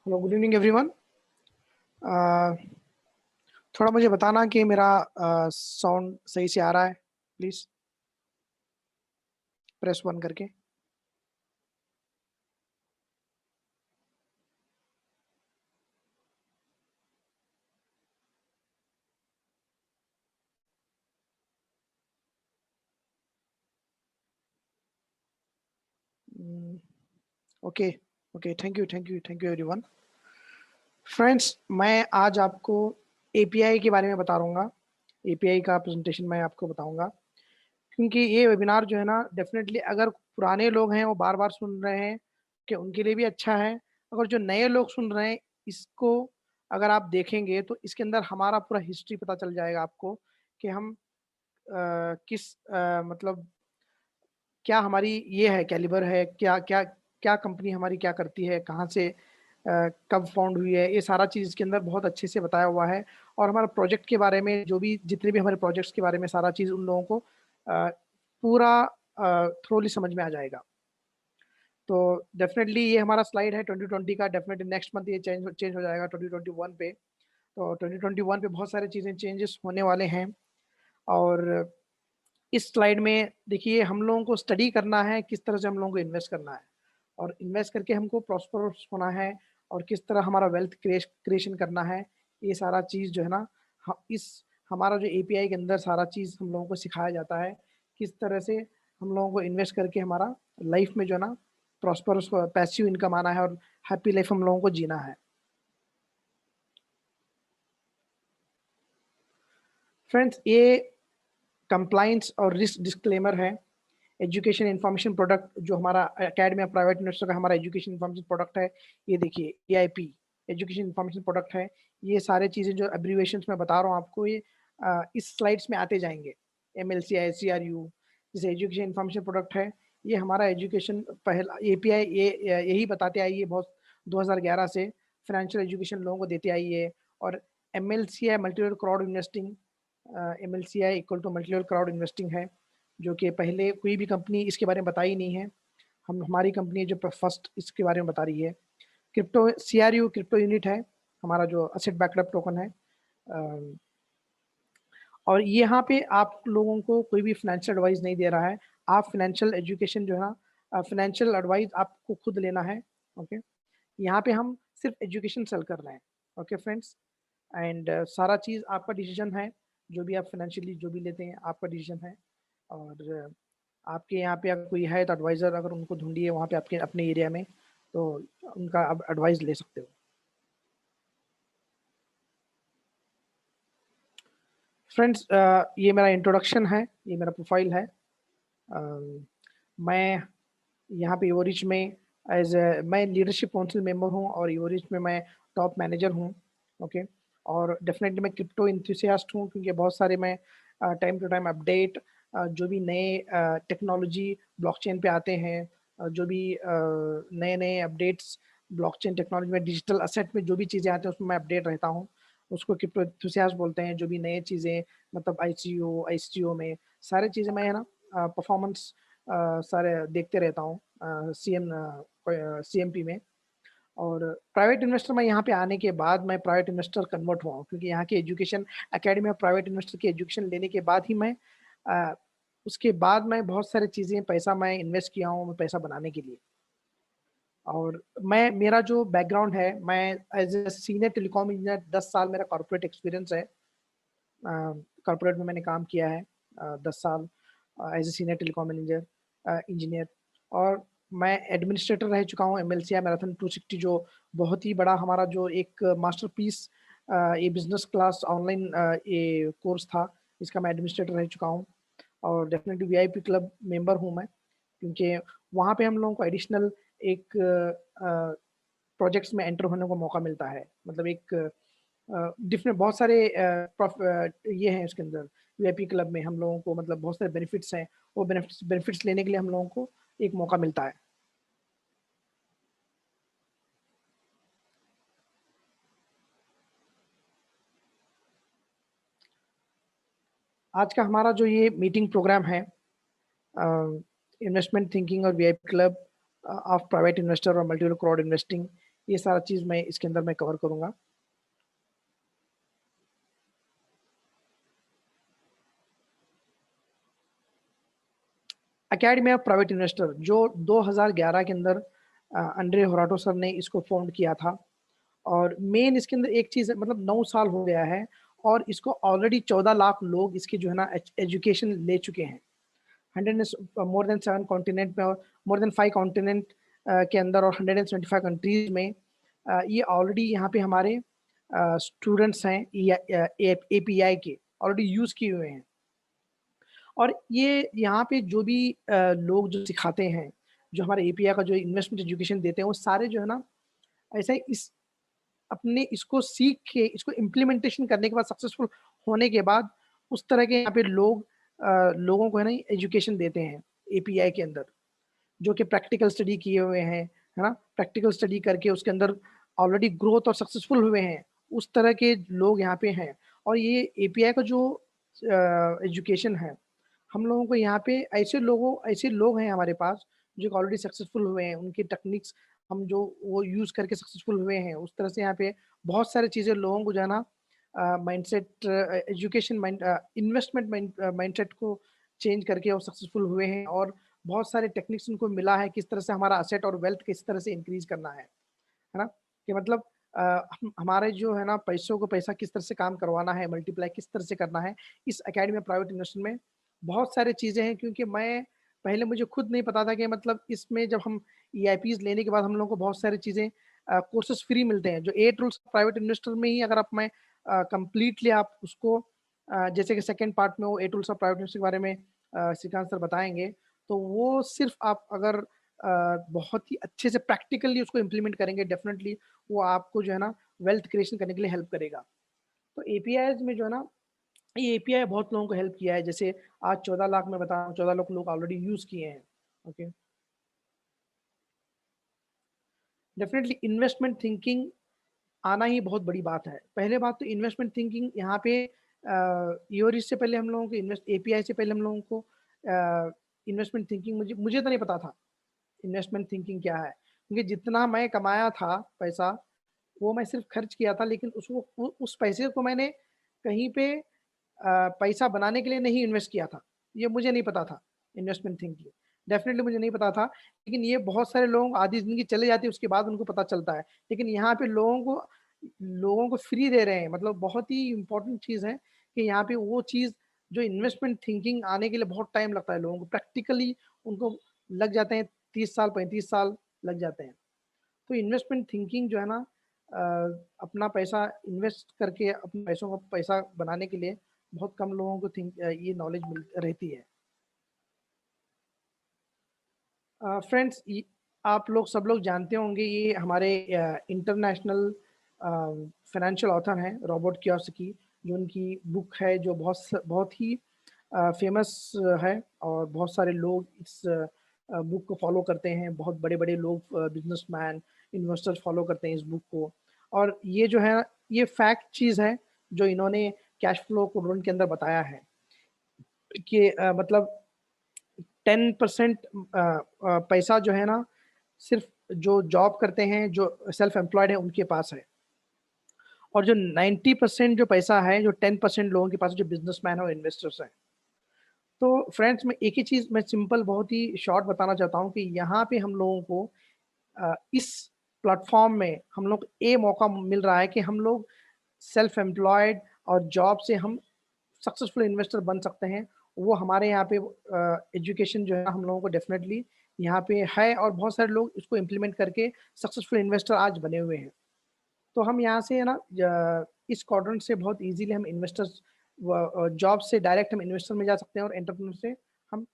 Hello, good evening everyone. थोड़ा मुझे बताना कि मेरा साउंड सही से आ रहा है, प्लीज प्रेस वन करके। Okay okay, thank you everyone. Friends, मैं आज आपको एपीआई के बारे में बता दूंगा। एपीआई का प्रेजेंटेशन मैं आपको बताऊंगा, क्योंकि ये वेबिनार जो है ना, डेफिनेटली अगर पुराने लोग हैं वो बार बार सुन रहे हैं कि उनके लिए भी अच्छा है। अगर जो नए लोग सुन रहे हैं इसको, अगर आप देखेंगे तो इसके अंदर हमारा पूरा हिस्ट्री पता चल जाएगा आपको कि हम किस मतलब क्या हमारी ये है कैलिबर है, क्या क्या क्या कंपनी हमारी क्या करती है, कहाँ से कब फाउंड हुई है, ये सारा चीज़ इसके अंदर बहुत अच्छे से बताया हुआ है। और हमारे प्रोजेक्ट के बारे में, जो भी जितने भी हमारे प्रोजेक्ट्स के बारे में, सारा चीज़ उन लोगों को पूरा थ्रोली समझ में आ जाएगा। तो डेफिनेटली ये हमारा स्लाइड है 2020 का। डेफिनेटली नेक्स्ट मंथ ये चेंज चेंज हो जाएगा 2021 पे। तो 2021 पे बहुत सारी चीज़ें चेंजेस होने वाले हैं। और इस स्लाइड में देखिए, हम लोगों को स्टडी करना है किस तरह से हम लोगों को इन्वेस्ट करना है, और इन्वेस्ट करके हमको प्रॉस्परस होना है, और किस तरह हमारा वेल्थ क्रिएशन करना है। ये सारा चीज़ जो है ना, इस हमारा जो एपीआई के अंदर सारा चीज़ हम लोगों को सिखाया जाता है, किस तरह से हम लोगों को इन्वेस्ट करके हमारा लाइफ में जो है ना प्रॉस्परस पैसिव इनकम आना है और हैप्पी लाइफ हम लोगों को जीना है। फ्रेंड्स, ये कंप्लाइंस और रिस्क डिस्क्लेमर है। एजुकेशन इन्फॉर्मेशन प्रोडक्ट जो हमारा एकेडमी प्राइवेट इन्वेस्टर का हमारा एजुकेशन इन्फॉर्मेशन प्रोडक्ट है, ये देखिए एआईपी एजुकेशन इन्फॉर्मेशन प्रोडक्ट है। ये सारे चीज़ें जो एब्रीवेशंस मैं बता रहा हूँ आपको, ये इस स्लाइड्स में आते जाएंगे। एमएलसी, आईसीआरयू, जैसे एजुकेशन इन्फॉर्मेशन प्रोडक्ट है, ये हमारा एजुकेशन पहला एपीआई ये यही बताते आई है बहुत 2011 से फाइनेंशियल एजुकेशन लोगों को देते आई है। और MLCI multi level crowd investing, MLCI equal to multi level crowd investing है, जो कि पहले कोई भी कंपनी इसके बारे में बताई नहीं है। हमारी कंपनी जो फर्स्ट इसके बारे में बता रही है। क्रिप्टो सीआरयू क्रिप्टो यूनिट है, हमारा जो असेट बैकअप टोकन है। और यहाँ पे आप लोगों को कोई भी फाइनेंशियल एडवाइस नहीं दे रहा है। आप फाइनेंशियल एजुकेशन जो है ना, फाइनेंशियल एडवाइस आपको खुद लेना है। ओके, यहाँ पे हम सिर्फ एजुकेशन सेल कर रहे हैं। ओके फ्रेंड्स, एंड सारा चीज़ आपका डिसीजन है। जो भी आप फाइनेंशियली जो भी लेते हैं आपका डिसीजन है। और आपके यहाँ पे अगर कोई है तो एडवाइज़र, अगर उनको ढूंढिए वहाँ पे आपके अपने एरिया में, तो उनका आप एडवाइस ले सकते हो। फ्रेंड्स, ये मेरा इंट्रोडक्शन है, ये मेरा प्रोफाइल है। मैं यहाँ पे ईवोरिच में मैं लीडरशिप काउंसिल मेंबर हूँ, और ईवोरिच में मैं टॉप मैनेजर हूँ। ओके, और डेफिनेटली मैं क्रिप्टो इंथुसियास्ट हूँ, क्योंकि बहुत सारे मैं टाइम टू टाइम अपडेट, जो भी नए टेक्नोलॉजी ब्लॉकचेन पे आते हैं, जो भी नए नए अपडेट्स ब्लॉकचेन टेक्नोलॉजी में, डिजिटल असेट में जो भी चीज़ें आती हैं उसमें मैं अपडेट रहता हूँ। उसको क्रिप्टो इंथुसियास्ट बोलते हैं। जो भी नए चीज़ें, मतलब आईसीओ में सारी चीज़ें मैं है ना परफॉर्मेंस सारे देखते रहता हूँ सीएमपी में। और प्राइवेट इन्वेस्टर मैं यहाँ पे आने के बाद मैं प्राइवेट इन्वेस्टर कन्वर्ट हुआ हूँ, क्योंकि यहाँ की education academy of private investor की एजुकेशन लेने के बाद ही मैं उसके बाद मैं बहुत सारी चीज़ें पैसा मैं इन्वेस्ट किया हूँ पैसा बनाने के लिए। और मैं मेरा जो बैकग्राउंड है, मैं as a senior telecom engineer 10 साल मेरा कॉर्पोरेट एक्सपीरियंस है। कॉर्पोरेट में मैंने काम किया है 10 साल as a senior telecom engineer. और मैं एडमिनिस्ट्रेटर रह चुका हूँ एमएलसीआई मैराथन 260, जो बहुत ही बड़ा हमारा जो एक मास्टरपीस ये बिजनेस क्लास ऑनलाइन ये कोर्स था, इसका मैं एडमिनिस्ट्रेटर रह चुका हूँ। और डेफिनेटली वीआईपी क्लब मेंबर हूँ मैं, क्योंकि वहाँ पे हम लोगों को एडिशनल एक प्रोजेक्ट्स में एंटर होने को मौका मिलता है। मतलब एक डिफरेंट बहुत सारे ये हैं उसके अंदर। वीआईपी क्लब में हम लोगों को मतलब बहुत सारे बेनिफिट्स हैं, वो बेनिफिट्स लेने के लिए हम लोगों को एक मौका मिलता है। आज का हमारा जो ये मीटिंग प्रोग्राम है, इन्वेस्टमेंट थिंकिंग और VIP club of private investor और मल्टी क्राउड इन्वेस्टिंग, ये सारा चीज़ मैं इसके अंदर मैं कवर करूँगा। अकेडमी ऑफ प्राइवेट इन्वेस्टर जो 2011 के अंदर अंड्रे होराटो सर ने इसको फाउंड किया था और मेन इसके अंदर एक चीज़ है, मतलब 9 साल हो गया है और इसको ऑलरेडी 14 लाख लोग इसकी जो है ना एजुकेशन ले चुके हैं। 100 मोर देन 7 कॉन्टिनेंट में और मोर देन 5 कॉन्टिनेंट के अंदर और 175 कंट्रीज में ये ऑलरेडी यहाँ पे हमारे स्टूडेंट्स हैं एपीआई के ऑलरेडी यूज़ किए हुए हैं। और ये यहाँ पे जो भी लोग जो सिखाते हैं, जो हमारे एपीआई का जो इन्वेस्टमेंट एजुकेशन देते हैं, वो सारे जो है ना ऐसा इस अपने इसको सीख के इसको इम्प्लीमेंटेशन करने के बाद सक्सेसफुल होने के बाद उस तरह के यहाँ पे लोग लोगों को है ना एजुकेशन देते हैं एपीआई के अंदर, जो कि प्रैक्टिकल स्टडी किए हुए हैं, है ना? प्रैक्टिकल स्टडी करके उसके अंदर ऑलरेडी ग्रोथ और सक्सेसफुल हुए हैं, उस तरह के लोग यहाँ पे हैं। और ये एपीआई का जो एजुकेशन है, हम लोगों को यहाँ पे ऐसे लोग हैं हमारे पास जो ऑलरेडी सक्सेसफुल हुए हैं, उनकी टेक्निक्स हम जो वो यूज़ करके सक्सेसफुल हुए हैं, उस तरह से यहाँ पे बहुत सारी चीज़ें लोगों को जो है ना माइंडसेट एजुकेशन इन्वेस्टमेंट माइंडसेट को चेंज करके वो सक्सेसफुल हुए हैं और बहुत सारे टेक्निक्स उनको मिला है किस तरह से हमारा असेट और वेल्थ किस तरह से इंक्रीज करना है ना? कि मतलब हम हमारे जो है ना पैसों को पैसा किस तरह से काम करवाना है, मल्टीप्लाई किस तरह से करना है, इस अकेडमी ऑफ प्राइवेट इन्वेस्टमेंट में बहुत सारी चीज़ें हैं क्योंकि मैं पहले मुझे खुद नहीं पता था कि मतलब इसमें जब हम ईआईपीज़ लेने के बाद हम लोगों को बहुत सारी चीज़ें कोर्सेज़ फ्री मिलते हैं, जो 8 रूल्स ऑफ प्राइवेट इन्वेस्टर में ही अगर आप मैं कंप्लीटली आप उसको जैसे कि सेकंड पार्ट में वो 8 रूल्स ऑफ प्राइवेट इन्वेस्टर के बारे में श्रीकांत सर बताएँगे, तो वो सिर्फ़ आप अगर बहुत ही अच्छे से प्रैक्टिकली उसको इम्प्लीमेंट करेंगे डेफ़िनेटली वो आपको जो है ना वेल्थ क्रिएशन करने के लिए हेल्प करेगा। तो एपीआईज़ में जो है ना ये एपीआई बहुत लोगों को हेल्प किया है, जैसे आज 14 लाख मैं बता रहा हूँ 14 लाख लोग ऑलरेडी यूज़ किए हैं। ओके। डेफ़िनेटली इन्वेस्टमेंट थिंकिंग आना ही बहुत बड़ी बात है। पहले बात तो इन्वेस्टमेंट थिंकिंग यहाँ पे ईओरिस से पहले हम लोगों को इन्वेस्ट एपीआई से पहले हम लोगों को इन्वेस्टमेंट थिंकिंग मुझे तो नहीं पता था, इन्वेस्टमेंट थिंकिंग क्या है? क्योंकि जितना मैं कमाया था पैसा, वो मैं सिर्फ़ खर्च किया था लेकिन उसको उ उस पैसे को मैंने कहीं पे पैसा बनाने के लिए नहीं इन्वेस्ट किया था। ये मुझे नहीं पता था, इन्वेस्टमेंट थिंकिंग। डेफ़िनिटली मुझे नहीं पता था, लेकिन ये बहुत सारे लोगों को आधी ज़िंदगी चली जाती है उसके बाद उनको पता चलता है। लेकिन यहाँ पे लोगों को फ्री दे रहे हैं, मतलब बहुत ही इम्पोर्टेंट चीज़ है कि यहाँ पे वो चीज़ जो इन्वेस्टमेंट थिंकिंग आने के लिए बहुत टाइम लगता है लोगों को, प्रैक्टिकली उनको लग जाते हैं 30 साल, 35 साल लग जाते हैं। तो इन्वेस्टमेंट थिंकिंग जो है ना अपना पैसा इन्वेस्ट करके अपने पैसों का पैसा बनाने के लिए बहुत कम लोगों को ये नॉलेज मिल रहती है। फ्रेंड्स आप लोग सब लोग जानते होंगे ये हमारे इंटरनेशनल फाइनेंशियल ऑथर हैं रॉबर्ट कियोसाकी, जो उनकी बुक है जो बहुत ही फेमस है और बहुत सारे लोग इस बुक को फॉलो करते हैं, बहुत बड़े-बड़े लोग बिजनेसमैन, इन्वेस्टर्स फॉलो करते हैं इस बुक को। और ये जो है ये फैक्ट चीज़ है जो इन्होंने कैश फ्लो क्वाड्रेंट के अंदर बताया है कि मतलब 10% पैसा जो है ना सिर्फ़ जो जॉब करते हैं, जो सेल्फ एम्प्लॉयड हैं उनके पास है। और जो 90% जो पैसा है, जो 10% लोगों के पास जो बिज़नेसमैन और इन्वेस्टर्स हैं। तो फ्रेंड्स मैं एक ही चीज़ मैं सिंपल बहुत ही शॉर्ट बताना चाहता हूँ कि यहाँ पे हम लोगों को इस प्लेटफ़ॉर्म में हम लोग को ये मौका मिल रहा है कि हम लोग सेल्फ एम्प्लॉयड और जॉब से हम सक्सेसफुल इन्वेस्टर बन सकते हैं। वो हमारे यहाँ पे एजुकेशन जो है ना हम लोगों को डेफ़िनेटली यहाँ पे है और बहुत सारे लोग इसको इम्प्लीमेंट करके सक्सेसफुल इन्वेस्टर आज बने हुए हैं। तो हम यहाँ से है ना इस क्वाड्रेंट से बहुत ईज़िली हम इन्वेस्टर्स जॉब से डायरेक्ट हम इन्वेस्टर में जा सकते हैं और एंटरप्रेन्योर से हम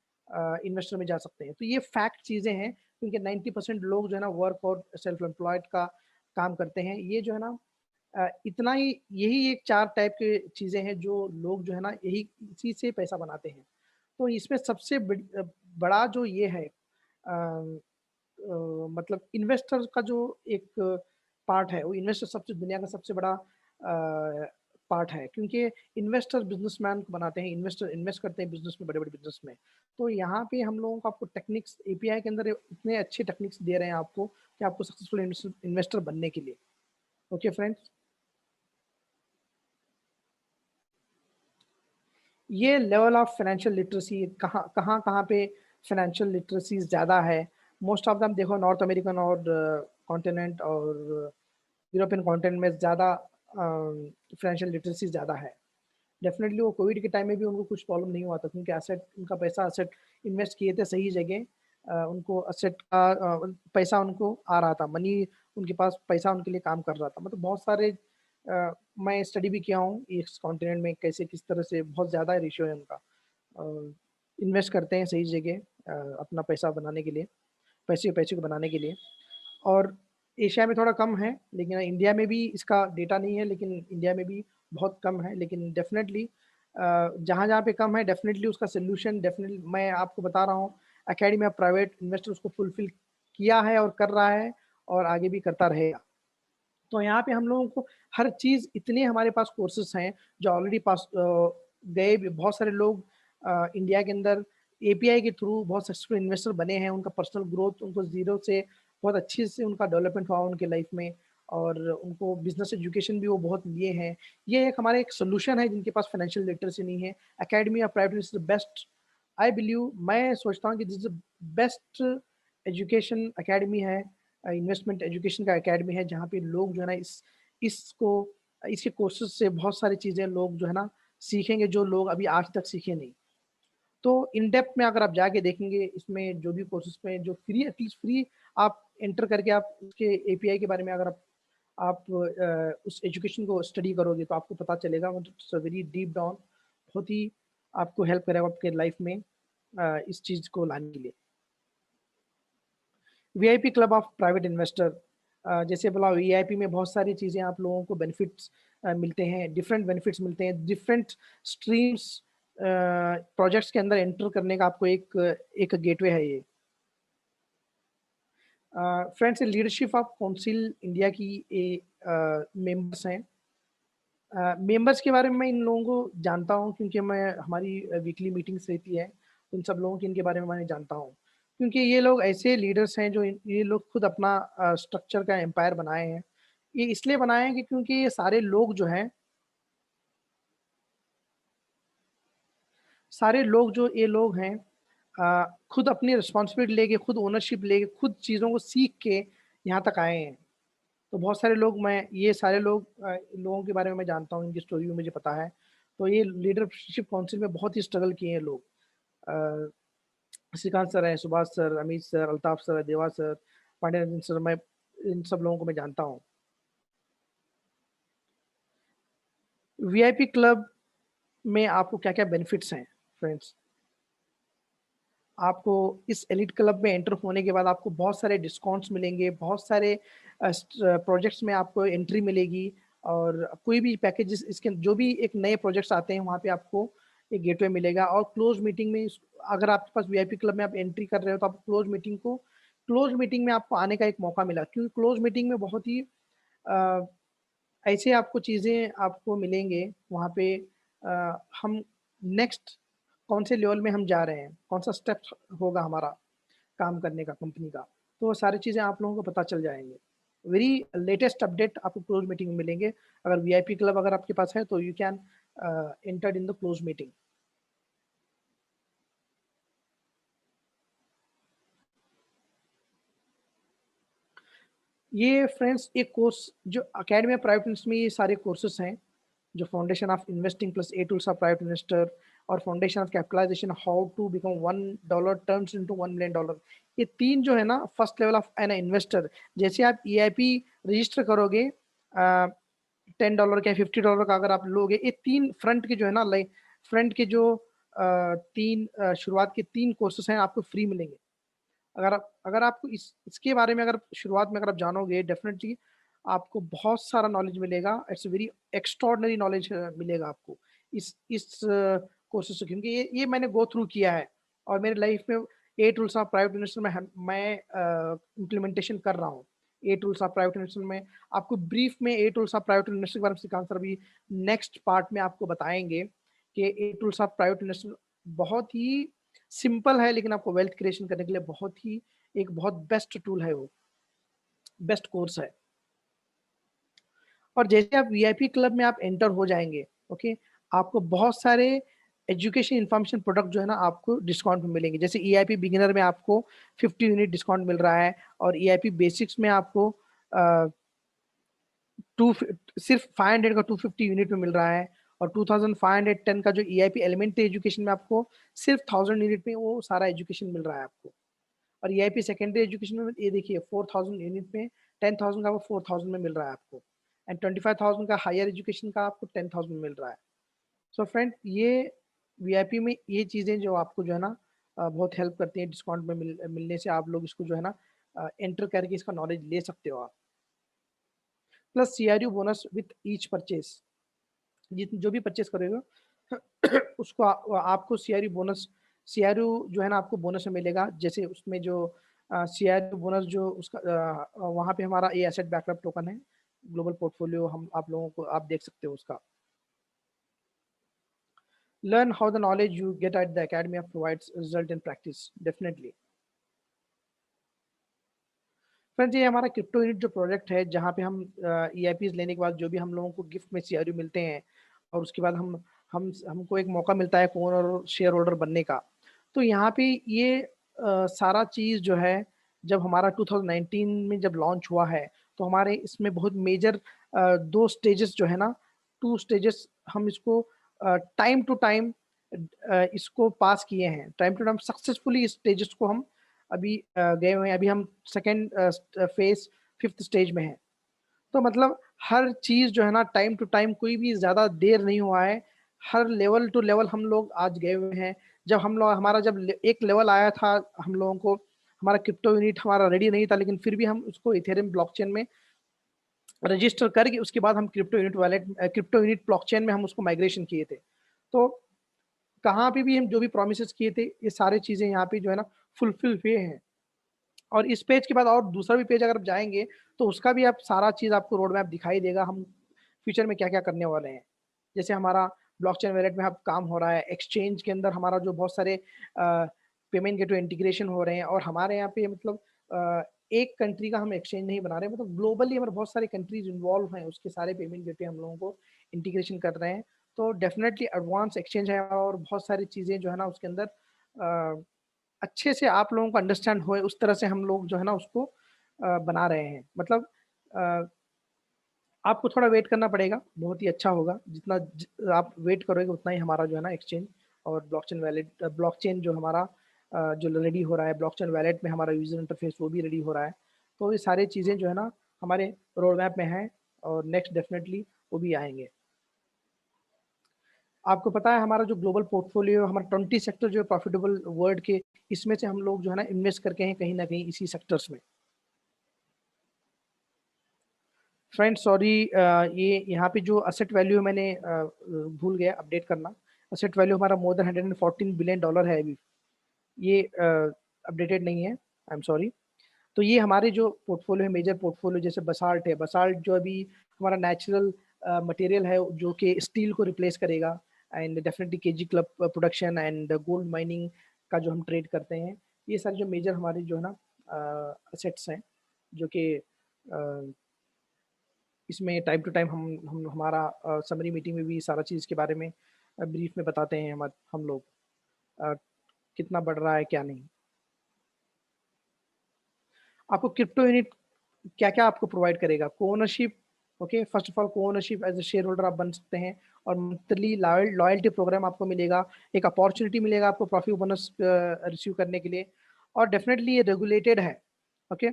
इन्वेस्टर में जा सकते हैं। तो ये फैक्ट चीज़ें हैं क्योंकि 90% लोग जो है ना वर्क और सेल्फ एम्प्लॉयड का काम करते हैं। ये जो है ना इतना ही यही एक 4 टाइप के चीज़ें हैं जो लोग जो है ना यही इसी से पैसा बनाते हैं। तो इसमें सबसे बड़ा जो ये है मतलब इन्वेस्टर का जो एक पार्ट है, वो इन्वेस्टर सबसे दुनिया का सबसे बड़ा पार्ट है, क्योंकि इन्वेस्टर बिजनेसमैन को बनाते हैं, इन्वेस्टर इन्वेस्ट करते हैं बिजनेस में, बड़े-बड़े बिजनेस में। तो यहाँ पे हम लोगों को आपको टेक्निक्स एपीआई के अंदर इतने अच्छे टेक्निक्स दे रहे हैं आपको कि आपको सक्सेसफुल इन्वेस्टर इन्वेस्टर बनने के लिए। ओके फ्रेंड्स, ये लेवल ऑफ फाइनेंशियल लिटरेसी कहाँ पे फाइनेंशियल लिटरेसी ज़्यादा है। मोस्ट ऑफ देम देखो नॉर्थ अमेरिकन और कॉन्टिनेंट और यूरोपियन कॉन्टिनेंट में ज़्यादा फाइनेंशियल लिटरेसी ज़्यादा है। डेफिनेटली वो कोविड के टाइम में भी उनको कुछ प्रॉब्लम नहीं हुआ था, क्योंकि एसेट उनका पैसा एसेट इन्वेस्ट किए थे सही जगह। उनको एसेट का पैसा उनको आ रहा था, मनी उनके पास पैसा उनके लिए काम कर रहा था। मतलब बहुत सारे मैं स्टडी भी किया हूँ इस कॉन्टिनेंट में कैसे किस तरह से बहुत ज़्यादा रेशियो है उनका। इन्वेस्ट करते हैं सही जगह अपना पैसा बनाने के लिए, पैसे पैसे को बनाने के लिए। और एशिया में थोड़ा कम है, लेकिन इंडिया में भी इसका डेटा नहीं है, लेकिन इंडिया में भी बहुत कम है। लेकिन डेफिनेटली जहाँ-जहाँ पे कम है, डेफिनेटली उसका सॉल्यूशन डेफिनेटली मैं आपको बता रहा हूँ, अकेडमी ऑफ प्राइवेट इन्वेस्टर उसको फुलफिल किया है और कर रहा है और आगे भी करता रहेगा। तो यहाँ पे हम लोगों को हर चीज़ इतने हमारे पास कोर्सेज़ हैं जो ऑलरेडी पास गए भी बहुत सारे लोग इंडिया के अंदर एपीआई के थ्रू बहुत सक्सेसफुल इन्वेस्टर बने हैं। उनका पर्सनल ग्रोथ उनको ज़ीरो से बहुत अच्छे से उनका डेवलपमेंट हुआ उनके लाइफ में, और उनको बिज़नेस एजुकेशन भी वो बहुत लिए हैं। ये एक हमारा एक सॉल्यूशन है जिनके पास फाइनेंशियल लिटरेसी नहीं है। Academy of private is the best, I believe, मैं सोचता हूँ कि this is the best education academy है, इन्वेस्टमेंट एजुकेशन का एकेडमी है, जहाँ पे लोग जो है ना इसको इसके कोर्सेज़ से बहुत सारी चीज़ें लोग जो है ना सीखेंगे, जो लोग अभी आज तक सीखे नहीं। तो इन डेप्थ में अगर आप जाके देखेंगे इसमें जो भी कोर्सेज़ में जो फ्री एटलीस्ट फ्री आप एंटर करके आप उसके एपीआई के बारे में अगर आप उस एजुकेशन को स्टडी करोगे तो आपको पता चलेगा, मतलब it's a very deep down, बहुत ही आपको हेल्प करेगा आपके लाइफ में इस चीज़ को लाने के लिए। VIP club of private investor, जैसे बोला वीआईपी में बहुत सारी चीज़ें आप लोगों को बेनिफिट्स मिलते हैं, डिफरेंट बेनिफिट्स मिलते हैं, डिफरेंट स्ट्रीम्स प्रोजेक्ट्स के अंदर एंटर करने का आपको एक एक गेटवे है ये। Friends, leadership of council India की मेंबर्स हैं। मेंबर्स के बारे में मैं इन लोगों को जानता हूँ, क्योंकि मैं हमारी वीकली मीटिंग्स रहती है, उन सब लोगों की इनके बारे में मैं जानता हूँ। क्योंकि ये लोग ऐसे लीडर्स हैं जो ये लोग खुद अपना स्ट्रक्चर का एम्पायर बनाए हैं। ये इसलिए बनाए हैं कि क्योंकि ये सारे लोग जो हैं, सारे लोग जो ये लोग हैं खुद अपनी रिस्पॉन्सिबिलिटी लेके, खुद ओनरशिप लेके, खुद चीज़ों को सीख के यहाँ तक आए हैं। तो बहुत सारे लोग, मैं ये सारे लोग इन लोगों के बारे में मैं जानता हूँ, इनकी स्टोरी भी मुझे पता है। तो ये लीडरशिप काउंसिल में बहुत ही स्ट्रगल किए हैं लोग। अ, श्रीकांत सर हैं, Subhash sir, Amit sir, Altaf sir, देवा सर, पांड्या सर, मैं इन सब लोगों को मैं जानता हूँ। वीआईपी क्लब में आपको क्या-क्या बेनिफिट्स हैं फ्रेंड्स? आपको इस एलीट क्लब में एंटर होने के बाद आपको बहुत सारे डिस्काउंट्स मिलेंगे, बहुत सारे प्रोजेक्ट्स में आपको एंट्री मिलेगी, और कोई भी पैकेजेस इसके जो भी एक नए प्रोजेक्ट्स आते हैं वहाँ पे आपको एक गेटवे मिलेगा। और क्लोज मीटिंग में अगर आपके पास वीआईपी क्लब में आप एंट्री कर रहे हो तो आप क्लोज मीटिंग में आपको आने का एक मौका मिला, क्योंकि क्लोज मीटिंग में बहुत ही अ, ऐसे आपको चीज़ें आपको मिलेंगे वहाँ पे। हम नेक्स्ट कौन से लेवल में हम जा रहे हैं, कौन-सा स्टेप होगा हमारा काम करने का कंपनी का, तो वो सारी चीज़ें आप लोगों को पता चल जाएँगे। वेरी लेटेस्ट अपडेट आपको क्लोज़ मीटिंग में मिलेंगे। अगर वीआईपी क्लब अगर आपके पास है तो you can enter in the close meeting. ये फ्रेंड्स एक कोर्स जो अकेडमी ऑफ प्राइवेट इन्वेस्टमेंट में ये सारे कोर्सेस हैं, जो foundation of investing plus 8 tools of private investor और foundation of capitalization how to become $1 turns into $1 million, ये 3 जो है ना first level of an investor. जैसे आप ईआईपी रजिस्टर करोगे $10 का $50 का अगर आप लोगे, ये 3 फ्रंट के जो है ना फ्रंट के जो 3 शुरुआत के 3 कोर्सेस हैं आपको फ्री मिलेंगे। अगर आपको इसके बारे में अगर शुरुआत में अगर आप जानोगे, डेफ़िनेटली आपको बहुत सारा नॉलेज मिलेगा। इट्स वेरी एक्स्ट्राऑर्डिनरी नॉलेज मिलेगा आपको इस कोर्सेज़ से, क्योंकि ये मैंने गो थ्रू किया है और मेरी लाइफ़ में 8 रूल्स ऑफ प्राइवेट इन्वेस्टर में मैं इम्प्लीमेंटेशन कर रहा हूँ। AI tools of private investor में आपको ब्रीफ में AI tools of private investor के बारे में सिखाना सर अभी नेक्स्ट पार्ट में आपको बताएंगे कि AI tools of private investor बहुत ही सिंपल है, लेकिन आपको वेल्थ क्रिएशन करने के लिए बहुत ही एक बहुत बेस्ट टूल है, वो बेस्ट कोर्स है। और जैसे आप वीआईपी क्लब में आप एंटर हो जाएंगे, ओके, आपको बहुत सारे एजुकेशन इन्फॉर्मेशन प्रोडक्ट जो है ना आपको डिस्काउंट में मिलेंगे। जैसे ईआईपी बिगिनर में आपको 50 यूनिट डिस्काउंट मिल रहा है, और ईआईपी बेसिक्स में आपको टू सिर्फ 500 का 250 यूनिट में मिल रहा है, और 2510 का जो ईआईपी एलिमेंट्री एजुकेशन में आपको सिर्फ 1000 यूनिट में वो सारा एजुकेशन मिल रहा है आपको। और ईआईपी सेकेंडरी एजुकेशन में ये देखिए 4000 यूनिट में 10,000 का वो 4000 में मिल रहा है आपको, एंड 25,000 का हायर एजुकेशन का आपको 10,000 में मिल रहा है। सो फ्रेंड, ये वीआईपी में ये चीज़ें जो आपको जो है ना बहुत हेल्प करती हैं, डिस्काउंट में मिलने से आप लोग इसको जो है ना एंटर करके इसका नॉलेज ले सकते हो आप। Plus CRU bonus with each purchase, जो भी परचेस करेगा उसको आपको सीआरयू बोनस, सीआरयू जो है ना आपको बोनस में मिलेगा। जैसे उसमें जो सीआरयू बोनस जो उसका वहाँ पे हमारा ए एसेट बैकअप टोकन है, ग्लोबल पोर्टफोलियो, हम आप लोगों को आप देख सकते हो उसका। Learn how the knowledge you get at the academy provides result in practice. Definitely. Friends, ये हमारा क्रिप्टो यूनिट जो प्रोजेक्ट है, जहाँ पे हम ईआईपीज लेने के बाद जो भी हम लोगों को गिफ्ट में सीआरयू मिलते हैं, और उसके बाद हमको एक मौका मिलता है कोन और शेयर होल्डर बनने का। तो यहाँ पे ये सारा चीज़ जो है, जब हमारा 2019 में जब लॉन्च हुआ है, तो हमारे इसमें बहुत मेजर 2 स्टेजेस जो है ना, 2 स्टेजेस हम इसको टाइम टू टाइम इसको पास किए हैं। टाइम टू टाइम सक्सेसफुली इस स्टेजेस को हम अभी गए हुए हैं। अभी हम सेकेंड फेज 5th स्टेज में हैं। तो मतलब हर चीज़ जो है ना टाइम टू टाइम, कोई भी ज़्यादा देर नहीं हुआ है। हर लेवल टू लेवल हम लोग आज गए हुए हैं। जब हम लोग हमारा जब एक लेवल आया था, हम लोगों को हमारा क्रिप्टो यूनिट हमारा रेडी नहीं था, लेकिन फिर भी हम उसको इथेरियम ब्लॉकचेन में रजिस्टर करके उसके बाद हम क्रिप्टो यूनिट ब्लॉकचेन में हम उसको माइग्रेशन किए थे। तो कहाँ पे भी हम जो भी प्रोमिस किए थे, ये सारी चीज़ें यहाँ पे जो है ना फुलफिल हुए हैं। और इस पेज के बाद और दूसरा भी पेज अगर आप जाएंगे, तो उसका भी आप सारा चीज़ आपको रोड मैप दिखाई देगा, हम फ्यूचर में क्या क्या करने वाले हैं। जैसे हमारा ब्लॉकचेन वॉलेट में अब काम हो रहा है, एक्सचेंज के अंदर हमारा जो बहुत सारे पेमेंट गेटवे इंटीग्रेशन हो रहे हैं, और हमारे यहाँ पे मतलब एक कंट्री का हम एक्सचेंज नहीं बना रहे, मतलब ग्लोबली हमारे बहुत सारे कंट्रीज इन्वॉल्व हैं, उसके सारे पेमेंट गेटवे हम लोगों को इंटीग्रेशन कर रहे हैं। तो डेफिनेटली एडवांस एक्सचेंज है, और बहुत सारी चीज़ें जो है ना उसके अंदर अच्छे से आप लोगों को अंडरस्टैंड होए, उस तरह से हम लोग जो है ना उसको बना रहे हैं। मतलब आपको थोड़ा वेट करना पड़ेगा, बहुत ही अच्छा होगा। जितना आप वेट करोगे उतना ही हमारा जो है ना एक्सचेंज और ब्लॉकचेन वैलेट, ब्लॉकचेन जो हमारा जो रेडी हो रहा है, ब्लॉकचेन वैलेट में हमारा यूजर इंटरफेस वो भी रेडी हो रहा है। तो ये सारी चीज़ें जो है ना हमारे रोड मैप में हैं, और नेक्स्ट डेफिनेटली वो भी आएंगे। आपको पता है हमारा जो ग्लोबल पोर्टफोलियो, हमारा 20 सेक्टर जो है प्रॉफिटेबल वर्ल्ड के, इसमें से हम लोग जो है ना इन्वेस्ट करके हैं कहीं ना कहीं इसी सेक्टर्स में। फ्रेंड्स सॉरी, ये यहाँ पे जो असेट वैल्यू मैंने भूल गया अपडेट करना। असेट वैल्यू हमारा मोर देन $114 बिलियन है अभी, ये अपडेटेड नहीं है, आई एम सॉरी। तो ये हमारे जो पोर्टफोलियो है, मेजर पोर्टफोलियो, जैसे बसाल्ट है, बसाल्ट जो अभी हमारा नेचुरल मटेरियल है जो कि स्टील को रिप्लेस करेगा, and definitely KG club production and gold mining का जो हम ट्रेड करते हैं, ये सारे जो मेजर हमारे जो है ना असेट्स हैं, जो कि इसमें टाइम टू टाइम हम हमारा समरी मीटिंग में भी सारा चीज़ के बारे में ब्रीफ में बताते हैं हम लोग अ, कितना बढ़ रहा है क्या नहीं। आपको क्रिप्टो यूनिट क्या क्या आपको प्रोवाइड करेगा, co ownership, okay, first of all co ownership as a shareholder आप बन सकते हैं, और मंथली लॉयल्टी प्रोग्राम आपको मिलेगा, एक अपॉर्चुनिटी मिलेगा आपको प्रॉफिट बोनस रिसीव करने के लिए, और डेफिनेटली ये रेगुलेटेड है, ओके।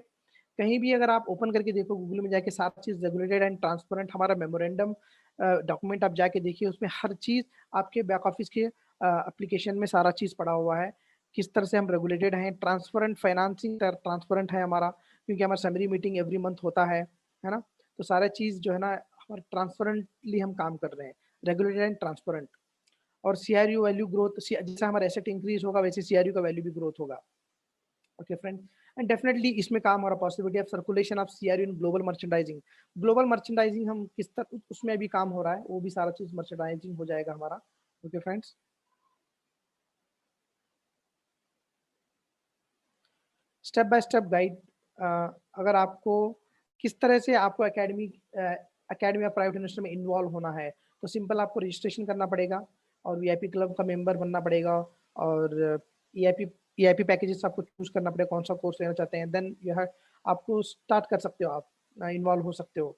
कहीं भी अगर आप ओपन करके देखो गूगल में जाके, सारी चीज़ रेगुलेटेड एंड ट्रांसपेरेंट, हमारा मेमोरेंडम डॉक्यूमेंट आप जाके देखिए, उसमें हर चीज़ आपके बैक ऑफिस के एप्लीकेशन में सारा चीज़ पड़ा हुआ है, किस तरह से हम रेगुलेटेड हैं, ट्रांसपेरेंट फाइनेंसिंग ट्रांसपेरेंट है हमारा, क्योंकि हमारा समरी मीटिंग एवरी मंथ होता है ना। तो सारा चीज़ जो है ना हमारे ट्रांसपेरेंटली हम काम कर रहे हैं, रेगुलेटेड एंड ट्रांसपेरेंट। और सीआरयू वैल्यू ग्रोथ, जैसा हमारा एसेट इंक्रीज होगा वैसे सीआरयू का वैल्यू भी ग्रोथ होगा, ओके फ्रेंड। एंड डेफिनेटली इसमें काम हो रहा possibility of circulation of CRU in global merchandising. Global merchandising हम किस तरह उसमें भी काम हो रहा है, वो भी सारा चीज मर्चेंडाइजिंग हो जाएगा हमारा। Okay friends, step by step guide. अगर आपको किस तरह से आपको एकेडमी ऑफ प्राइवेट इन्वेस्टर में इन्वॉल्व होना है, तो सिंपल आपको रजिस्ट्रेशन करना पड़ेगा और वीआईपी क्लब का मेंबर बनना पड़ेगा, और ईआईपी ईआईपी पैकेजेस आपको चूज करना पड़ेगा कौन सा कोर्स लेना चाहते हैं, देन यह आपको स्टार्ट कर सकते हो, आप इन्वॉल्व हो सकते हो।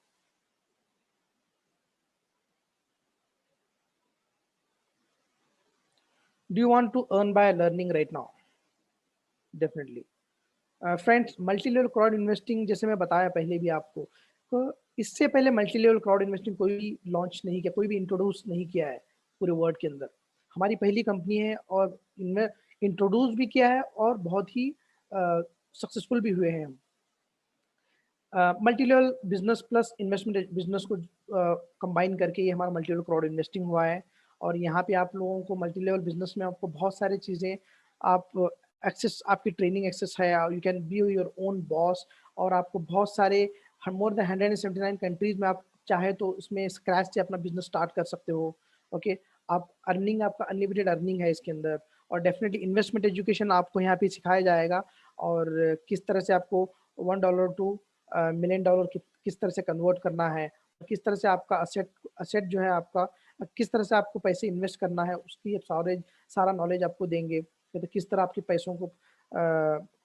Do you want to earn by learning right now? Definitely friends, multi level crowd investing जैसे मैं बताया पहले भी आपको, तो इससे पहले मल्टी लेवल क्राउड इन्वेस्टिंग कोई भी लॉन्च नहीं किया, कोई भी इंट्रोड्यूस नहीं किया है पूरे वर्ल्ड के अंदर। हमारी पहली कंपनी है और इनमें इंट्रोड्यूस भी किया है और बहुत ही सक्सेसफुल भी हुए हैं हम। Multi level business plus investment business को कंबाइन करके ये हमारा मल्टी लेवल क्राउड इन्वेस्टिंग हुआ है। और यहाँ पे आप लोगों को मल्टी लेवल बिजनेस में आपको बहुत सारी चीज़ें, आप एक्सेस, आपकी ट्रेनिंग एक्सेस है, you can be your own boss, और आपको बहुत सारे मोर देन 179 कंट्रीज में आप चाहे तो इसमें स्क्रैच से अपना बिजनेस स्टार्ट कर सकते हो। ओके, आप अर्निंग, आपका अनलिमिटेड अर्निंग है इसके अंदर। और डेफिनेटली इन्वेस्टमेंट एजुकेशन आपको यहाँ पे सिखाया जाएगा, और किस तरह से आपको $1 टू मिलियन डॉलर किस तरह से कन्वर्ट करना है, किस तरह से आपका असेट जो है आपका, किस तरह से आपको पैसे इन्वेस्ट करना है, उसकी सारा नॉलेज आपको देंगे। तो किस तरह आपके पैसों को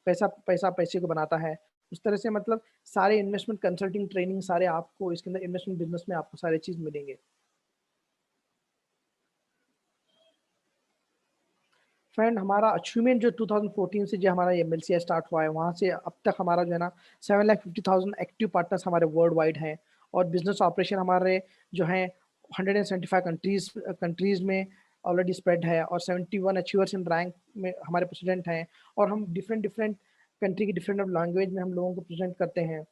पैसा पैसा पैसे को बनाता है, उस तरह से मतलब सारे इन्वेस्टमेंट कंसल्टिंग ट्रेनिंग सारे आपको इसके अंदर इन्वेस्टमेंट बिजनेस में आपको सारे चीज मिलेंगे। फ्रेंड, हमारा अचीवमेंट जो 2014 से जो हमारा एमएलसीआई स्टार्ट हुआ है, वहाँ से अब तक हमारा जो है ना 7,50,000 एक्टिव पार्टनर्स हमारे वर्ल्ड वाइड हैं, और बिजनेस ऑपरेशन हमारे जो हैं 175 कंट्रीज में ऑलरेडी स्प्रेड है, और 71 अचीवर्स इन रैंक में हमारे प्रेसिडेंट हैं। और हम डिफरेंट डिफरेंट कंट्री की डिफरेंट लैंग्वेज में हम लोगों को प्रेजेंट करते हैं।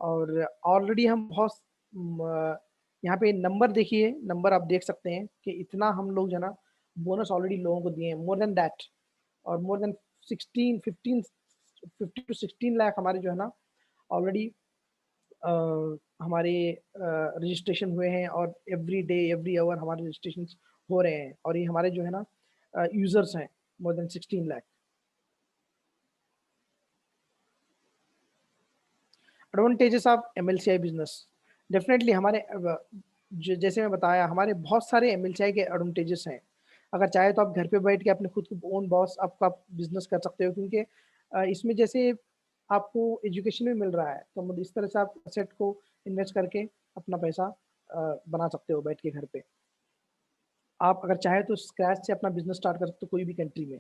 और ऑलरेडी हम बहुत यहाँ पे नंबर देखिए, नंबर आप देख सकते हैं कि इतना हम लोग जो है ना बोनस ऑलरेडी लोगों को दिए हैं, मोर देन दैट। और मोर देन 16 15 50 टू 16 लाख हमारे जो है ना ऑलरेडी हमारे रजिस्ट्रेशन हुए हैं, और एवरी डे एवरी आवर हमारे रजिस्ट्रेशन हो रहे हैं, और ये हमारे जो है ना यूजर्स हैं more than 16 lakh. Advantages of MLCI business, definitely हमारे जैसे मैं बताया, हमारे बहुत सारे एमएलसीआई के एडवांटेजेस हैं। अगर चाहे तो आप घर पे बैठ के अपने खुद को ओन बॉस आपका बिजनेस कर सकते हो, क्योंकि इसमें जैसे आपको एजुकेशन भी मिल रहा है, तो मतलब इस तरह से आप एसेट को इन्वेस्ट करके अपना पैसा बना सकते हो बैठ के घर पे। आप अगर चाहे तो स्क्रैच से अपना बिजनेस स्टार्ट कर सकते हो कोई भी कंट्री में।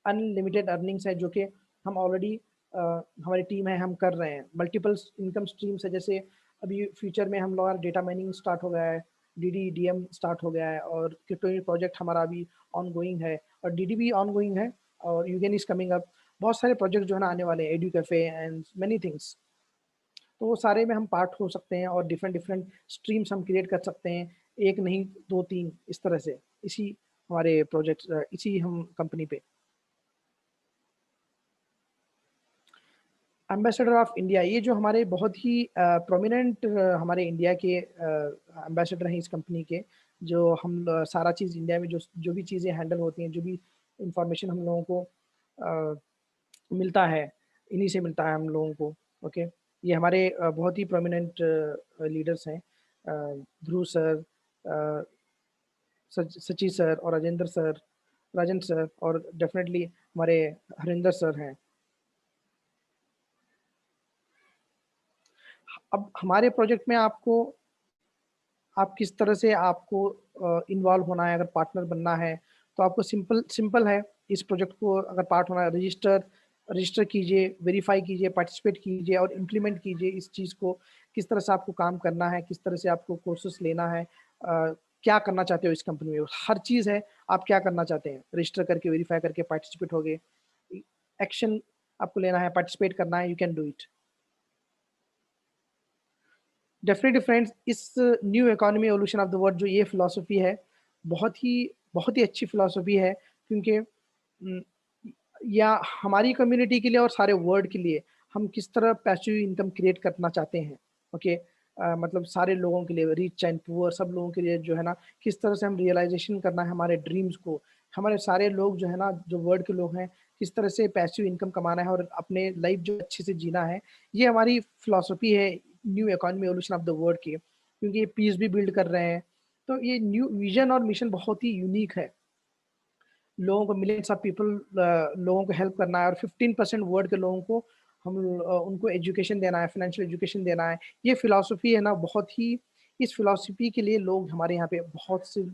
अनलिमिटेड अर्निंग्स है जो कि हम ऑलरेडी हमारी टीम है, हम कर रहे हैं। मल्टीपल इनकम स्ट्रीम्स है, जैसे अभी फ्यूचर में हम लोग डेटा माइनिंग स्टार्ट हो गया है, डीडीडीएम स्टार्ट हो गया है, और क्रिप्टो प्रोजेक्ट हमारा अभी ऑन गोइंग है, और डीडी भी ऑन गोइंग है, और यूगेन इज कमिंग अप। बहुत सारे प्रोजेक्ट जो है ना आने वाले हैं, edu cafe and many things. तो वो सारे में हम पार्ट हो सकते हैं, और डिफरेंट डिफरेंट स्ट्रीम्स हम क्रिएट कर सकते हैं, एक नहीं दो तीन, इस तरह से इसी हमारे प्रोजेक्ट इसी हम कंपनी पे। एम्बेसडर ऑफ इंडिया, ये जो हमारे बहुत ही प्रोमिनेंट हमारे इंडिया के एम्बेसडर हैं इस कंपनी के, जो हम सारा चीज़ इंडिया में जो जो भी चीज़ें हैंडल होती हैं, जो भी इंफॉर्मेशन हम लोगों को मिलता है, इन्हीं से मिलता है हम लोगों को। ओके, ये हमारे बहुत ही प्रोमिनेंट लीडर्स हैं, ध्रुव सर, सची सर, और राजेंद्र सर, राजन सर, और डेफिनेटली हमारे हरिंदर सर हैं। अब हमारे प्रोजेक्ट में आपको, आप किस तरह से आपको इन्वॉल्व होना है, अगर पार्टनर बनना है तो आपको सिंपल सिंपल है। इस प्रोजेक्ट को अगर पार्ट होना है, रजिस्टर कीजिए, वेरीफाई कीजिए, पार्टिसिपेट कीजिए, और इम्प्लीमेंट कीजिए इस चीज़ को। किस तरह से आपको काम करना है, किस तरह से आपको कोर्सेस लेना है, क्या करना चाहते हो इस कंपनी में, हर चीज़ है। आप क्या करना चाहते हैं, रजिस्टर करके, वेरीफाई करके, पार्टिसिपेट हो गए, एक्शन आपको लेना है, पार्टिसिपेट करना है, you can do it. Definitely friends, इस new economy evolution of the world जो ये फिलॉसफी है, बहुत ही बहुत ही अच्छी फिलॉसफी है, क्योंकि या हमारी कम्युनिटी के लिए और सारे वर्ल्ड के लिए हम किस तरह पैसिव इनकम क्रिएट करना चाहते हैं। ओके, मतलब सारे लोगों के लिए, रिच एंड पुअर, सब लोगों के लिए जो है ना, किस तरह से हम रियलाइजेशन करना है हमारे ड्रीम्स को। हमारे सारे लोग जो है ना, जो वर्ल्ड के लोग हैं, किस तरह से पैसिव इनकम कमाना है और अपने लाइफ जो अच्छे से जीना है। ये हमारी फिलॉसफी है new economy evolution of the world की, क्योंकि ये पीस भी बिल्ड कर रहे हैं। तो ये न्यू विजन और मिशन बहुत ही यूनिक है। लोगों को, मिलियंस ऑफ पीपल, लोगों को हेल्प करना है और 15% वर्ल्ड के लोगों को हम उनको एजुकेशन देना है, फाइनेंशियल एजुकेशन देना है। ये फिलॉसफी है ना, बहुत ही, इस फिलॉसफी के लिए लोग हमारे यहाँ पे बहुत से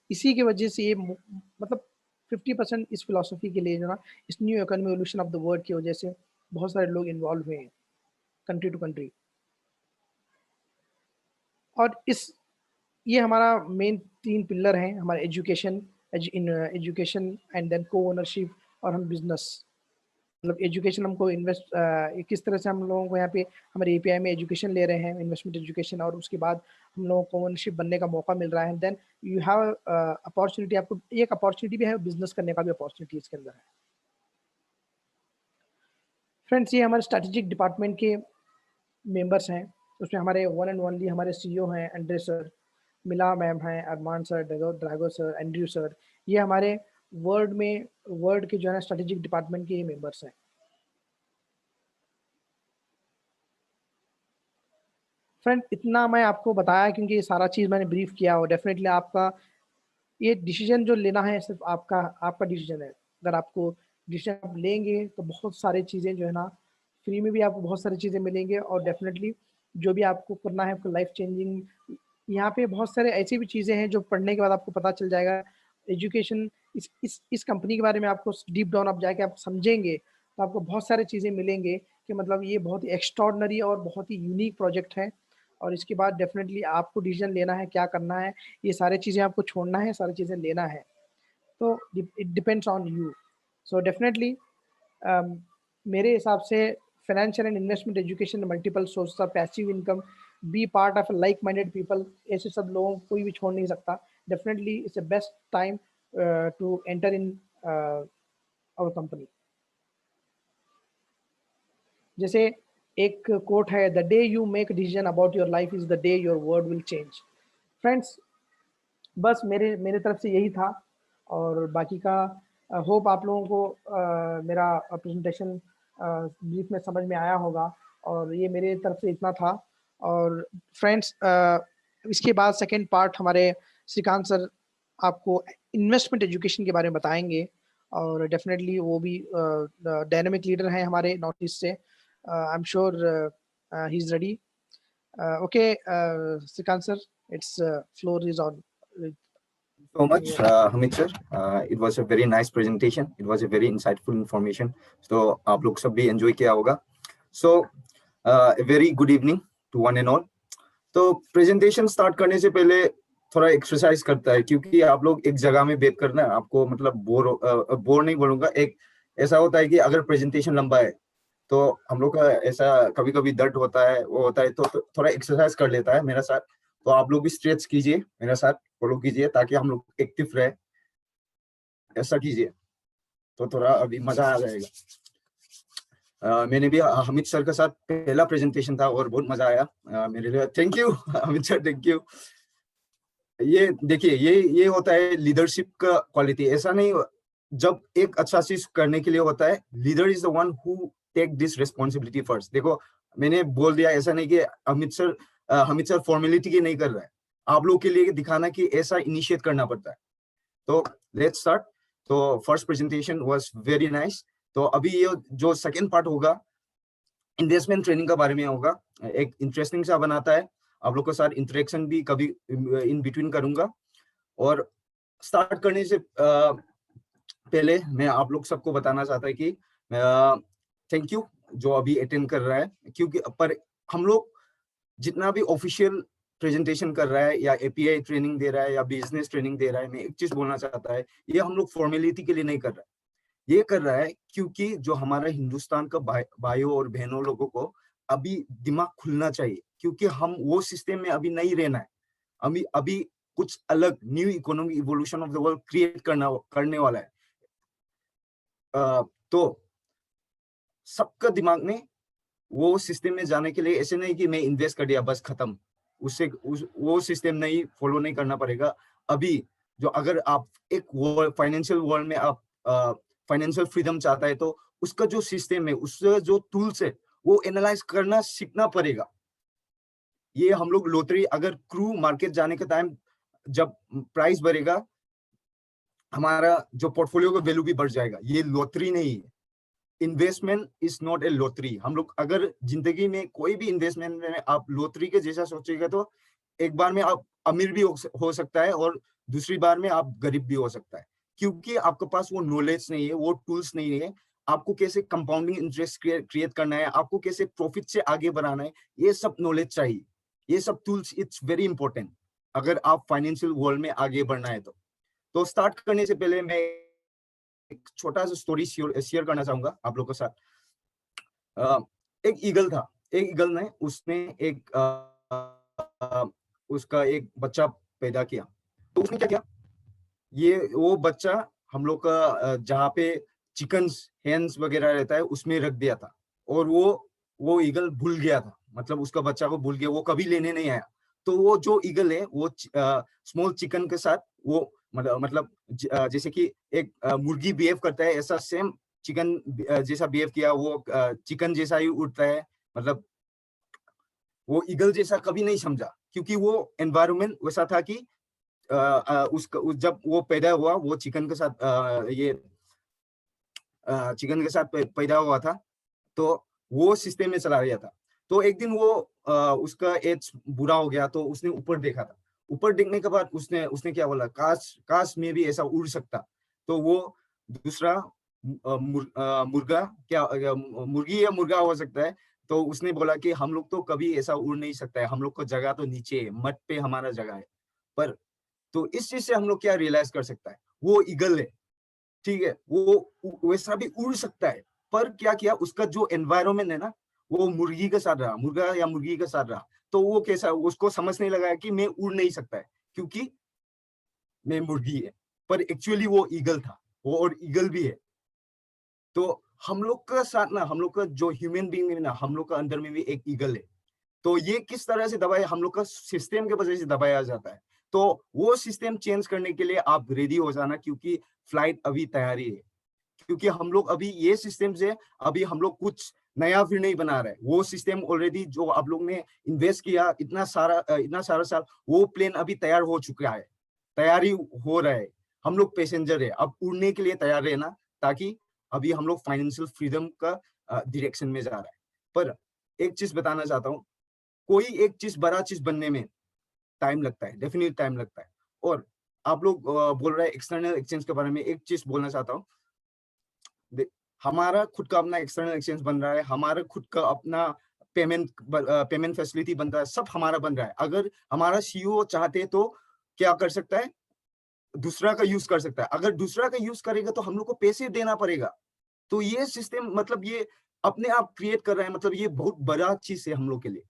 इसी की वजह से ये मतलब 50% इस फिलॉसफी के लिए जो ना, इस new economy evolution of the world की वजह से बहुत सारे लोग इन्वॉल्व हुए हैं कंट्री टू कंट्री। और इस ये हमारा मेन 3 पिलर हैं हमारे एजुकेशन, एजुकेशन एंड देन को ओनरशिप और हम बिजनेस। मतलब एजुकेशन हमको इन्वेस्ट किस तरह से हम लोगों को यहाँ पे हमारे एपीआई में एजुकेशन ले रहे हैं, इन्वेस्टमेंट एजुकेशन, और उसके बाद हम लोगों को ओनरशिप बनने का मौका मिल रहा है। देन यू हैव अपॉर्चुनिटी, आपको एक अपॉर्चुनिटी भी है, बिजनेस करने का भी अपॉर्चुनिटी इसके अंदर है। फ्रेंड्स, ये हमारे स्ट्रेटेजिक डिपार्टमेंट के मेंबर्स हैं। उसमें हमारे वन एंड ओनली हमारे सीईओ हैं एंड्रे सर, मिला मैम हैं, Arman sir, Drago sir, Andrew sir. ये हमारे वर्ल्ड के जो है स्ट्रेटेजिक डिपार्टमेंट के ये मेंबर्स हैं। फ्रेंड, इतना मैं आपको बताया क्योंकि ये सारा चीज़ मैंने ब्रीफ किया, और डेफिनेटली आपका ये डिसीजन जो लेना है सिर्फ आपका आपका डिसीजन है। अगर आपको डिसीजन आप लेंगे तो बहुत सारी चीज़ें जो है ना, फ्री में भी आपको बहुत सारी चीज़ें मिलेंगे, और डेफिनेटली जो भी आपको करना है आपको लाइफ चेंजिंग, यहाँ पे बहुत सारे ऐसी भी चीज़ें हैं जो पढ़ने के बाद आपको पता चल जाएगा। एजुकेशन, इस कंपनी के बारे में आपको डीप डाउन आप जाके आप समझेंगे तो आपको बहुत सारी चीज़ें मिलेंगे कि मतलब ये बहुत ही एक्स्ट्रॉर्डनरी और बहुत ही यूनिक प्रोजेक्ट है। और इसके बाद डेफिनेटली आपको डिसीजन लेना है क्या करना है। ये सारी चीज़ें आपको छोड़ना है, सारी चीज़ें लेना है। तो it depends on you. So definitely मेरे हिसाब से financial and investment education, multiple source of passive income, be part of like minded people, ऐसे सब लोगों को कोई भी छोड़ नहीं सकता। Definitely it's a best time to enter in our company. जैसे एक कोट है, the day you make decision about your life is the day your world will change. Friends, बस मेरे मेरे तरफ से यही था, और बाकी का होप आप लोगों को मेरा प्रेजेंटेशन ब्रीफ में समझ में आया होगा, और ये मेरे तरफ से इतना था। और फ्रेंड्स, इसके बाद सेकंड पार्ट हमारे श्रीकांत सर आपको इन्वेस्टमेंट एजुकेशन के बारे में बताएंगे, और डेफिनेटली वो भी डायनेमिक लीडर हैं हमारे नॉर्थ ईस्ट से। I am sure he is ready. Okay Shrikant sir, it's floor is on. So much, Hamid sir. It was a very nice presentation. It was a very insightful information. So आप लोग सब भी enjoy किया होगा. So a very good evening to one and all. तो presentation start करने से पहले थोड़ा exercise करता है, क्योंकि आप लोग एक जगह में बैठ कर ना, आपको मतलब बोर नहीं बोलूंगा, एक ऐसा होता है कि अगर presentation लंबा है तो हम लोग का ऐसा कभी कभी दर्द होता है, वो होता है, तो थोड़ा एक्सरसाइज कर लेता है मेरा साथ। तो आप लोग भी स्ट्रेच कीजिए, मेरा साथ फॉलो कीजिए, ताकि हम लोग एक्टिव रहे। ऐसा कीजिए तो थोड़ा अभी मजा आ जाएगा। मैंने भी हामिद सर के साथ पहला प्रेजेंटेशन था और बहुत मजा आया मेरे लिए। Thank you Hamid sir, thank you. ये देखिए, ये होता है लीडरशिप का क्वालिटी। ऐसा नहीं, जब एक अच्छा चीज करने के लिए होता है, leader is the one who take this responsibility first. देखो, मैंने बोल दिया, ऐसा नहीं कि हामिद सर फॉर्मेलिटी की नहीं कर रहा है, आप लोग के लिए दिखाना कि ऐसा इनिशिएट करना पड़ता है। तो लेट्स स्टार्ट। तो first presentation was very nice. तो अभी ये जो सेकंड पार्ट होगा, इन्वेस्टमेंट ट्रेनिंग के बारे में होगा। एक इंटरेस्टिंग सा बनाता है, आप लोग के साथ इंटरेक्शन भी कभी इन बिटवीन करूंगा। और स्टार्ट करने से पहले मैं आप लोग सबको बताना चाहता है कि थैंक यू जो अभी अटेंड कर रहा है, क्योंकि पर हम लोग जितना भी ऑफिशियल प्रेजेंटेशन कर रहा है या एपीआई ट्रेनिंग दे रहा है या बिजनेस ट्रेनिंग दे रहा है, मैं एक चीज बोलना चाहता है, ये हम लोग फॉर्मेलिटी के लिए नहीं कर रहा है। ये कर रहा है क्योंकि जो हमारा हिंदुस्तान का भाइयों और बहनों लोगों को अभी दिमाग खुलना चाहिए, क्योंकि हम वो सिस्टम में अभी नहीं रहना है। अभी कुछ अलग new economic evolution of the world create करने वाला है। तो सबका दिमाग में वो सिस्टम में जाने के लिए ऐसे नहीं कि मैं इन्वेस्ट कर दिया बस खत्म, उससे वो सिस्टम नहीं फॉलो नहीं करना पड़ेगा। अभी जो अगर आप एक फाइनेंशियल वर्ल्ड में आप फाइनेंशियल फ्रीडम चाहता है तो उसका जो सिस्टम है, उसका जो टूल्स है, वो एनालाइज करना सीखना पड़ेगा। ये हम लोग लॉटरी, अगर क्रू मार्केट जाने के टाइम जब प्राइस बढ़ेगा, हमारा जो पोर्टफोलियो का वैल्यू भी बढ़ जाएगा। ये लॉटरी नहीं है। Investment is not a lottery. हम लोग अगर जिंदगी में कोई भी इन्वेस्टमेंट में आप लॉटरी के जैसा सोचेगा तो एक बार में आप अमीर भी हो सकता है और दूसरी बार में आप गरीब भी हो सकता है, क्योंकि आपके पास वो नॉलेज नहीं है, वो टूल्स नहीं है। आपको कैसे कंपाउंडिंग इंटरेस्ट क्रिएट करना है, आपको कैसे प्रॉफिट से आगे बढ़ाना है, ये सब नॉलेज चाहिए। ये सब टूल्स इट्स वेरी इंपॉर्टेंट अगर आप फाइनेंशियल वर्ल्ड में आगे बढ़ना है तो स्टार्ट करने से पहले मैं एक छोटा सा स्टोरी शेयर करना चाहूंगा आप लोगों के साथ। एक ईगल था। एक ईगल ने उसने उसका एक बच्चा पैदा किया। तो उसने क्या किया, वो बच्चा हम लोग का जहाँ पे चिकन्स हेन्स वगैरह रहता है उसमें रख दिया था। और वो ईगल भूल गया था, मतलब उसका बच्चा को भूल गया, वो कभी लेने नहीं आया। तो वो जो ईगल है वो स्मॉल चिकन के साथ वो मतलब जैसे कि एक मुर्गी बिहेव करता है, ऐसा सेम चिकन जैसा बिहेव किया। वो चिकन जैसा ही उड़ता है, मतलब वो ईगल जैसा कभी नहीं समझा, क्योंकि वो एनवायरनमेंट वैसा था कि जब वो पैदा हुआ वो चिकन के साथ चिकन के साथ पैदा हुआ था, तो वो सिस्टम में चला गया था। तो एक दिन वो उसका एज बुरा हो गया, तो उसने ऊपर देखा था। ऊपर देखने के बाद उसने उसने क्या बोला, काश मैं भी ऐसा उड़ सकता। तो वो दूसरा मुर्गा क्या मुर्गी या मुर्गा हो सकता है, तो उसने बोला कि हम लोग तो कभी ऐसा उड़ नहीं सकता है, हम लोग को जगह तो नीचे है, मट पे हमारा जगह है। पर तो इस चीज से हम लोग क्या रियलाइज कर सकता है, वो ईगल है, ठीक है, वो वैसा भी उड़ सकता है। पर क्या किया, उसका जो एनवायरमेंट है ना, वो मुर्गी के साथ रहा, मुर्गा या मुर्गी के साथ रहा। तो वो कैसा, उसको समझ नहीं लगा कि मैं उड़ नहीं सकता है क्योंकि मैं मुर्गी है। पर एक्चुअली वो ईगल था, वो और ईगल भी है। तो हम लोग का साथ ना, हम लोग का जो ह्यूमन बीइंग है ना, हम लोग का अंदर में भी एक ईगल है। तो ये किस तरह से दबाया, हम लोग का सिस्टम के वजह से दबाया जाता है। तो वो सिस्टम चेंज करने के लिए आप रेडी हो जाना, क्योंकि फ्लाइट अभी तैयारी है। क्योंकि हम लोग अभी ये सिस्टम से अभी हम लोग कुछ नया फिर नहीं बना रहे। वो सिस्टम ऑलरेडी जो आप लोग ने इन्वेस्ट किया इतना सारा साल, वो प्लेन अभी तैयार हो चुका है, तैयारी हो रहा है। हम लोग पैसेंजर है, अब उड़ने के लिए तैयार रहना, ताकि अभी हम लोग फाइनेंशियल फ्रीडम का डायरेक्शन में जा रहा है। पर एक चीज बताना चाहता हूँ, कोई एक चीज बड़ा चीज बनने में टाइम लगता है, डेफिनेटली टाइम लगता है। और आप लोग बोल रहे हैं एक्सटर्नल एक्सचेंज के बारे में, एक चीज बोलना चाहता हूँ। हमारा खुद का अपना एक्सटर्नल एक्सचेंज बन रहा है, हमारा खुद का अपना पेमेंट फैसिलिटी बन रहा है, सब हमारा बन रहा है। अगर हमारा सीईओ चाहते तो क्या कर सकता है, दूसरा का यूज कर सकता है। अगर दूसरा का यूज करेगा तो हम लोग को पैसे देना पड़ेगा। तो ये सिस्टम, मतलब ये अपने आप क्रिएट कर रहा है, मतलब ये बहुत बड़ा चीज है हम लोग के लिए।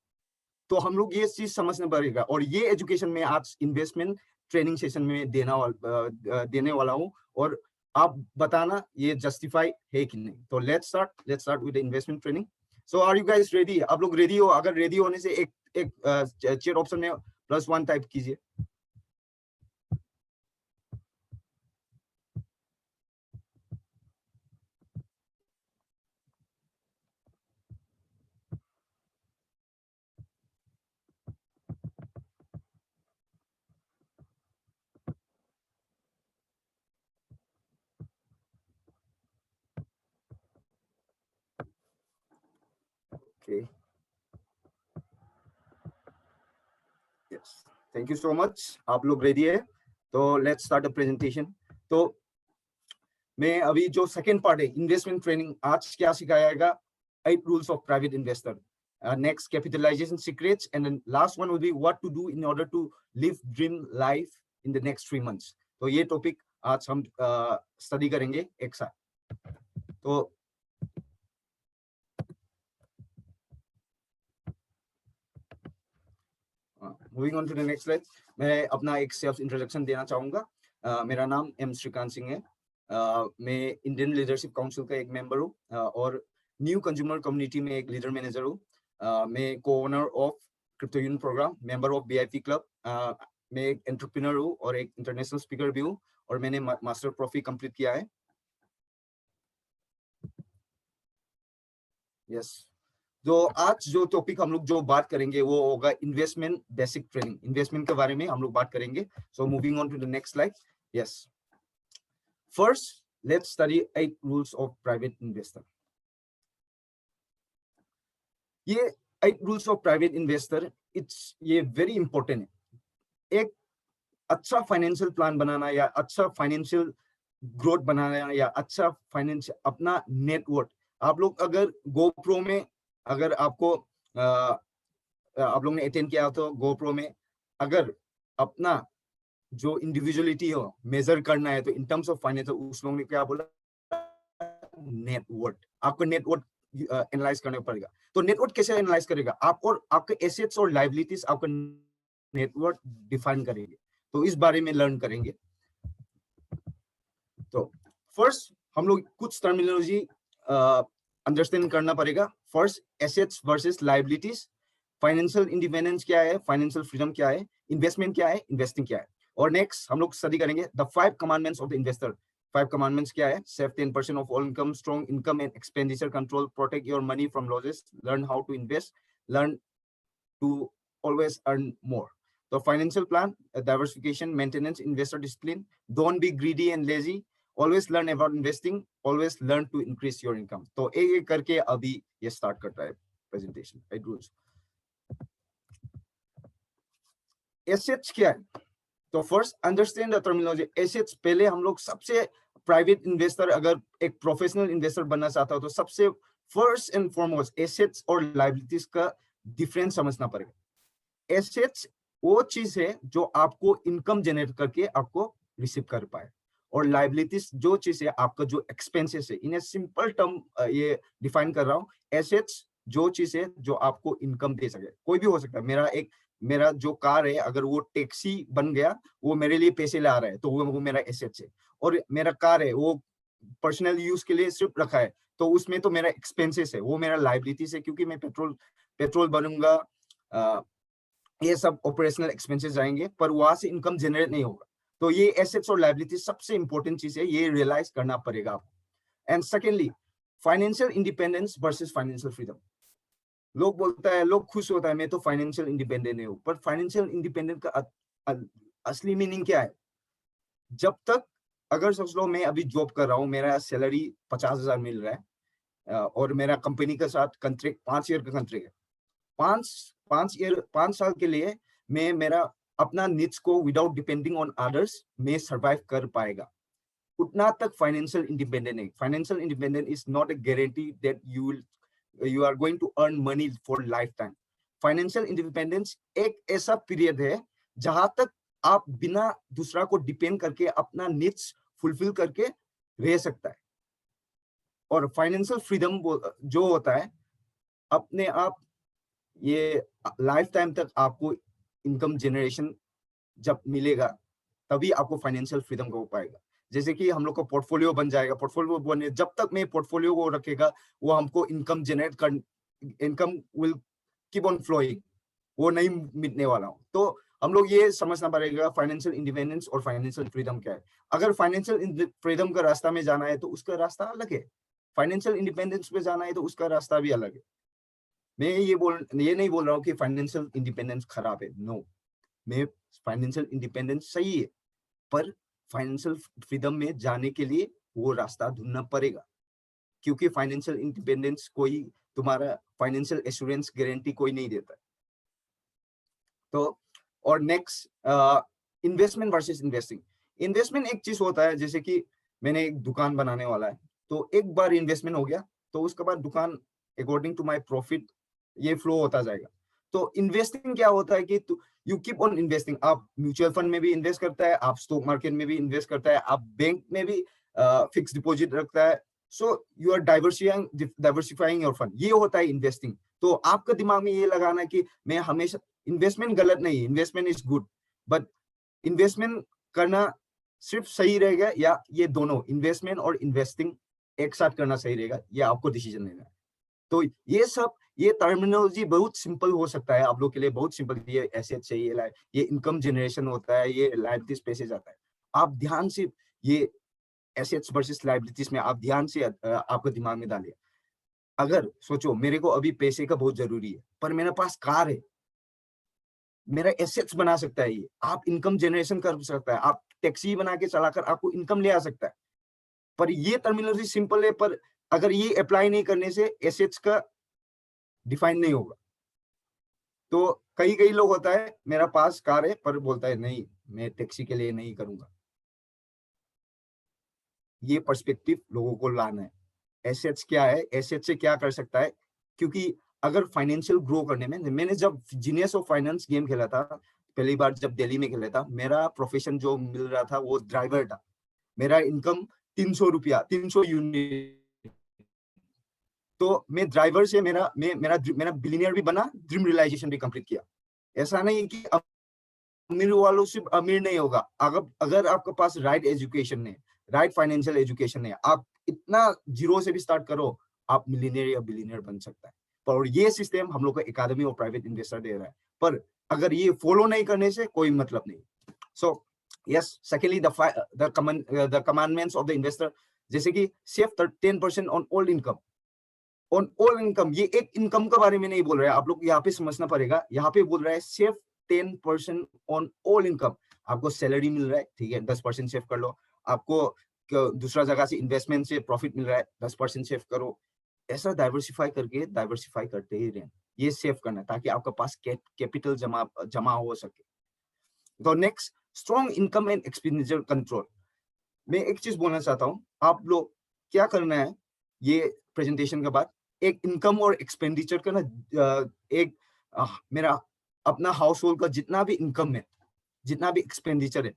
तो हम लोग ये चीज समझना पड़ेगा, और ये एजुकेशन में आज इन्वेस्टमेंट ट्रेनिंग सेशन में देने वाला हूँ। और आप बताना ये जस्टिफाई है कि नहीं। तो let's start with investment training. So are you guys ready? आप लोग रेडी हो? अगर रेडी होने से एक चेयर ऑप्शन में +1 टाइप कीजिए। Okay, yes, thank you so much. आप लोग रेडी है तो लेट्स स्टार्ट द प्रेजेंटेशन। तो मैं अभी जो सेकंड पार्ट है इन्वेस्टमेंट ट्रेनिंग, आज क्या सिखाया जाएगा, 8 rules of private investor, next capitalization secrets, and then last one will be what to do in order to live dream life in the next 3 months। तो ये टॉपिक आज हम study करेंगे एक साथ। तो moving on to the next slide, मैं अपना एक सेल्फ इंट्रोडक्शन देना चाहूंगा। मेरा नाम एम श्रीकांत सिंह है। मैं इंडियन लीडरशिप काउंसिल का एक मेंबर हूँ और न्यू कंज्यूमर कम्युनिटी में एक लीडर मैनेजर हूँ। मैं co owner of crypto union programme, member of BIP club. मैं एक एंटरप्रेन्योर हूँ और एक इंटरनेशनल स्पीकर भी हूँ और मैंने मास्टर प्रोफी कंप्लीट किया है। यस, तो आज जो टॉपिक हम लोग जो बात करेंगे वो होगा इन्वेस्टमेंट बेसिक ट्रेनिंग। इन्वेस्टमेंट के बारे में हम लोग बात करेंगे। So moving on to the next slide. Yes, first let's study 8 rules of private investor. ये 8 रूल्स ऑफ प्राइवेट इन्वेस्टर ये वेरी इंपॉर्टेंट है। एक अच्छा फाइनेंशियल प्लान बनाना या अच्छा फाइनेंशियल ग्रोथ बनाना या अच्छा फाइनेंशियल अपना नेटवर्क। आप लोग अगर गोप्रो में अगर आपको आप लोग ने अटेंड किया तो गोप्रो में अगर अपना जो इंडिविजुअलिटी हो मेजर करना है तो इन टर्म्स ऑफ फाइनेंस उस लोगों ने क्या बोला, नेटवर्क। आपको नेटवर्क एनालाइज करना पड़ेगा। तो नेटवर्क कैसे एनालाइज करेगा? आप और आपके एसेट्स और लायबिलिटीज आपका नेटवर्क डिफाइन करेंगे। तो इस बारे में लर्न करेंगे। तो फर्स्ट हम लोग कुछ टर्मिनोलॉजी अंडरस्टैंड करना पड़ेगा। First, assets versus liabilities. Financial independence क्या है, फाइनेंशियल फ्रीडम क्या है, इन्वेस्टमेंट क्या है, इन्वेस्टिंग क्या है। और नेक्स्ट हम लोग स्टडी करेंगे the 5 commandments of the investor. 5 commandments क्या है? Save 10% of all income, strong income and expenditure control, protect your money from losses, learn how to invest, learn to always earn more. तो financial plan, diversification, maintenance, investor discipline, don't be greedy and lazy, always learn about investing, always learn to increase your income। तो एक करके अभी ये start करता है presentation. 8 rules. Assets क्या है? तो first understand the terminology. Assets पहले हम लोग सबसे प्राइवेट इन्वेस्टर अगर एक प्रोफेशनल इन्वेस्टर बनना चाहता हो तो सबसे फर्स्ट एंड फॉरमोस्ट एसेट्स और लायबिलिटीज का डिफरेंस समझना पड़ेगा। एसेट्स वो चीज है जो आपको इनकम जनरेट करके आपको रिसीव कर पाए, और लायबिलिटीज जो चीज है आपका जो एक्सपेंसेस है। इन सिंपल टर्म ये डिफाइन कर रहा हूँ। एसेट्स जो चीज है जो आपको इनकम दे सके, कोई भी हो सकता है। मेरा जो कार है अगर वो टैक्सी बन गया, वो मेरे लिए पैसे ला रहा है तो वो मेरा एसेट्स है। और मेरा कार है वो पर्सनल यूज के लिए सिर्फ रखा है तो उसमें तो मेरा एक्सपेंसेस है, वो मेरा लायबिलिटीज है, क्योंकि मैं पेट्रोल बनूंगा, ये सब ऑपरेशनल एक्सपेंसेस जाएंगे पर वहां से इनकम जनरेट नहीं होगा। तो ये एसेट्स और लायबिलिटी सबसे इंपॉर्टेंट चीज है, ये रियलाइज करना पड़ेगा आपको। And secondly, financial independence versus financial freedom. लोग बोलता है, लोग खुश होता है मैं तो फाइनेंशियल इंडिपेंडेंट हूं, पर फाइनेंशियल इंडिपेंडेंट का असली मीनिंग क्या है? जब तक अगर सोच लो मैं अभी जॉब कर रहा हूँ, मेरा सैलरी 50,000 मिल रहा है और मेरा कंपनी के साथ कंट्रैक्ट 5 ईयर का कंट्रैक्ट है। 5 साल के लिए मैं मेरा अपना नीड्स को विदाउट डिपेंडिंग ऑन अदर्स में सर्वाइव कर पाएगा, उतना तक फाइनेंशियल इंडिपेंडेंट है। Financial independent is not a guarantee that you are going to earn money for life time. Financial independence एक ऐसा पीरियड है जहां तक आप बिना दूसरा को डिपेंड करके अपना नीड्स फुलफिल करके रह सकता है। और फाइनेंशियल फ्रीडम जो होता है अपने आप, ये लाइफ टाइम तक आपको इनकम जनरेशन जब मिलेगा तभी आपको फाइनेंशियल फ्रीडम हो पाएगा। जैसे कि हम लोग का पोर्टफोलियो बन जाएगा, पोर्टफोलियो बने जब तक मैं पोर्टफोलियो को रखेगा वो हमको इनकम जनरेट कर, income will keep on flowing, वो नहीं मिटने वाला हो। तो हम लोग ये समझना पड़ेगा फाइनेंशियल इंडिपेंडेंस और फाइनेंशियल फ्रीडम क्या है। अगर फाइनेंशियल फ्रीडम का रास्ता में जाना है तो उसका रास्ता अलग है, फाइनेंशियल इंडिपेंडेंस पे जाना है तो उसका रास्ता भी अलग है। मैं ये नहीं बोल रहा हूँ कि फाइनेंशियल इंडिपेंडेंस खराब है, नो, मैं फाइनेंशियल इंडिपेंडेंस सही है, पर फाइनेंशियल फ्रीडम में जाने के लिए वो रास्ता ढूंढना पड़ेगा, क्योंकि फाइनेंशियल इंडिपेंडेंस कोई तुम्हारा फाइनेंशियल एश्योरेंस गारंटी कोई नहीं देता। तो और next, investment versus investing. Investment एक चीज होता है, जैसे कि मैंने एक दुकान बनाने वाला है तो एक बार इन्वेस्टमेंट हो गया तो उसके बाद दुकान अकॉर्डिंग टू माय प्रॉफिट ये फ्लो होता जाएगा। तो इन्वेस्टिंग क्या होता है कि यू कीप ऑन इन्वेस्टिंग। आप म्यूचुअल फंड में भी इन्वेस्ट करता है, आप स्टॉक मार्केट में भी इन्वेस्ट करता है, आप बैंक में भी फिक्स डिपॉजिट रखता है। So you are diversifying your fund, ये होता है इन्वेस्टिंग। तो आपका दिमाग में ये लगाना है कि मैं हमेशा, इन्वेस्टमेंट गलत नहीं, investment is good, but investment करना सिर्फ सही रहेगा या ये दोनों इन्वेस्टमेंट और इन्वेस्टिंग एक साथ करना सही रहेगा, ये आपको डिसीजन लेना है। तो ये टर्मिनोलॉजी बहुत सिंपल हो सकता है आप लोग के लिए, बहुत सिंपल। ये एसेट्स है, ये इनकम जनरेशन होता है, ये लायबिलिटीज पे से जाता है। आप ध्यान से ये एसेट्स वर्सेस लायबिलिटीज में आप ध्यान से आपको दिमाग में डालिए। अगर सोचो मेरे को अभी पैसे का बहुत जरूरी है, पर मेरे पास कार है, मेरा एसेट्स बना सकता है ये, आप इनकम जनरेशन कर सकता है, आप टैक्सी बना के चलाकर आपको इनकम ले आ सकता है। पर ये टर्मिनोलॉजी सिंपल है, पर अगर ये अप्लाई नहीं करने से एसेट्स का डिफाइन नहीं होगा। तो कई लोग होता है मेरा पास कार है, पर बोलता है नहीं मैं टैक्सी के लिए नहीं करूंगा। ये पर्सपेक्टिव लोगों को लाना है। एसेट्स क्या है, एसेट्स से क्या कर सकता है, क्योंकि अगर फाइनेंशियल ग्रो करने में, मैंने जब जीनियस ऑफ फाइनेंस गेम खेला था पहली बार, जब दिल्ली में खेला था, मेरा प्रोफेशन जो मिल रहा था वो ड्राइवर था। मेरा इनकम 300 रुपया, 300 यूनिट। तो मैं ड्राइवर से मेरा बिलियनियर भी बना, ड्रीम रियलाइजेशन भी कंप्लीट किया। ऐसा नहीं कि अमीर वालों से अमीर नहीं होगा, अगर आपके पास राइट एजुकेशन है, राइट फाइनेंशियल एजुकेशन है, आप इतना जीरो से भी स्टार्ट करो, आप मिलियनियर या बिलियनियर बन सकता है। पर ये सिस्टम हम लोग को एकेडमी और प्राइवेट इन्वेस्टर दे रहा है, पर अगर ये फॉलो नहीं करने से कोई मतलब नहीं। So yes, secondly the commandments of the investor, जैसे कि save 10% on all income. On all income, ये एक इनकम के बारे में नहीं बोल रहा है, आप लोग यहाँ पे समझना पड़ेगा। यहाँ पे बोल रहा है सेव 10% ऑन ऑल इनकम। आपको सैलरी मिल रहा है, ठीक है, 10% सेव कर लो। आपको दूसरा जगह से इन्वेस्टमेंट से प्रॉफिट मिल रहा है, 10% सेव करो। ऐसा डाइवर्सिफाई करते ही रहें, ये सेव करना, ताकि आपके पास कैपिटल जमा हो सके। तो next, strong income and expenditure control. मैं एक चीज बोलना चाहता हूँ, आप लोग क्या करना है ये प्रेजेंटेशन के बाद, एक इनकम और एक्सपेंडिचर का ना, मेरा अपना हाउस होल्ड का जितना भी इनकम है, जितना भी एक्सपेंडिचर है,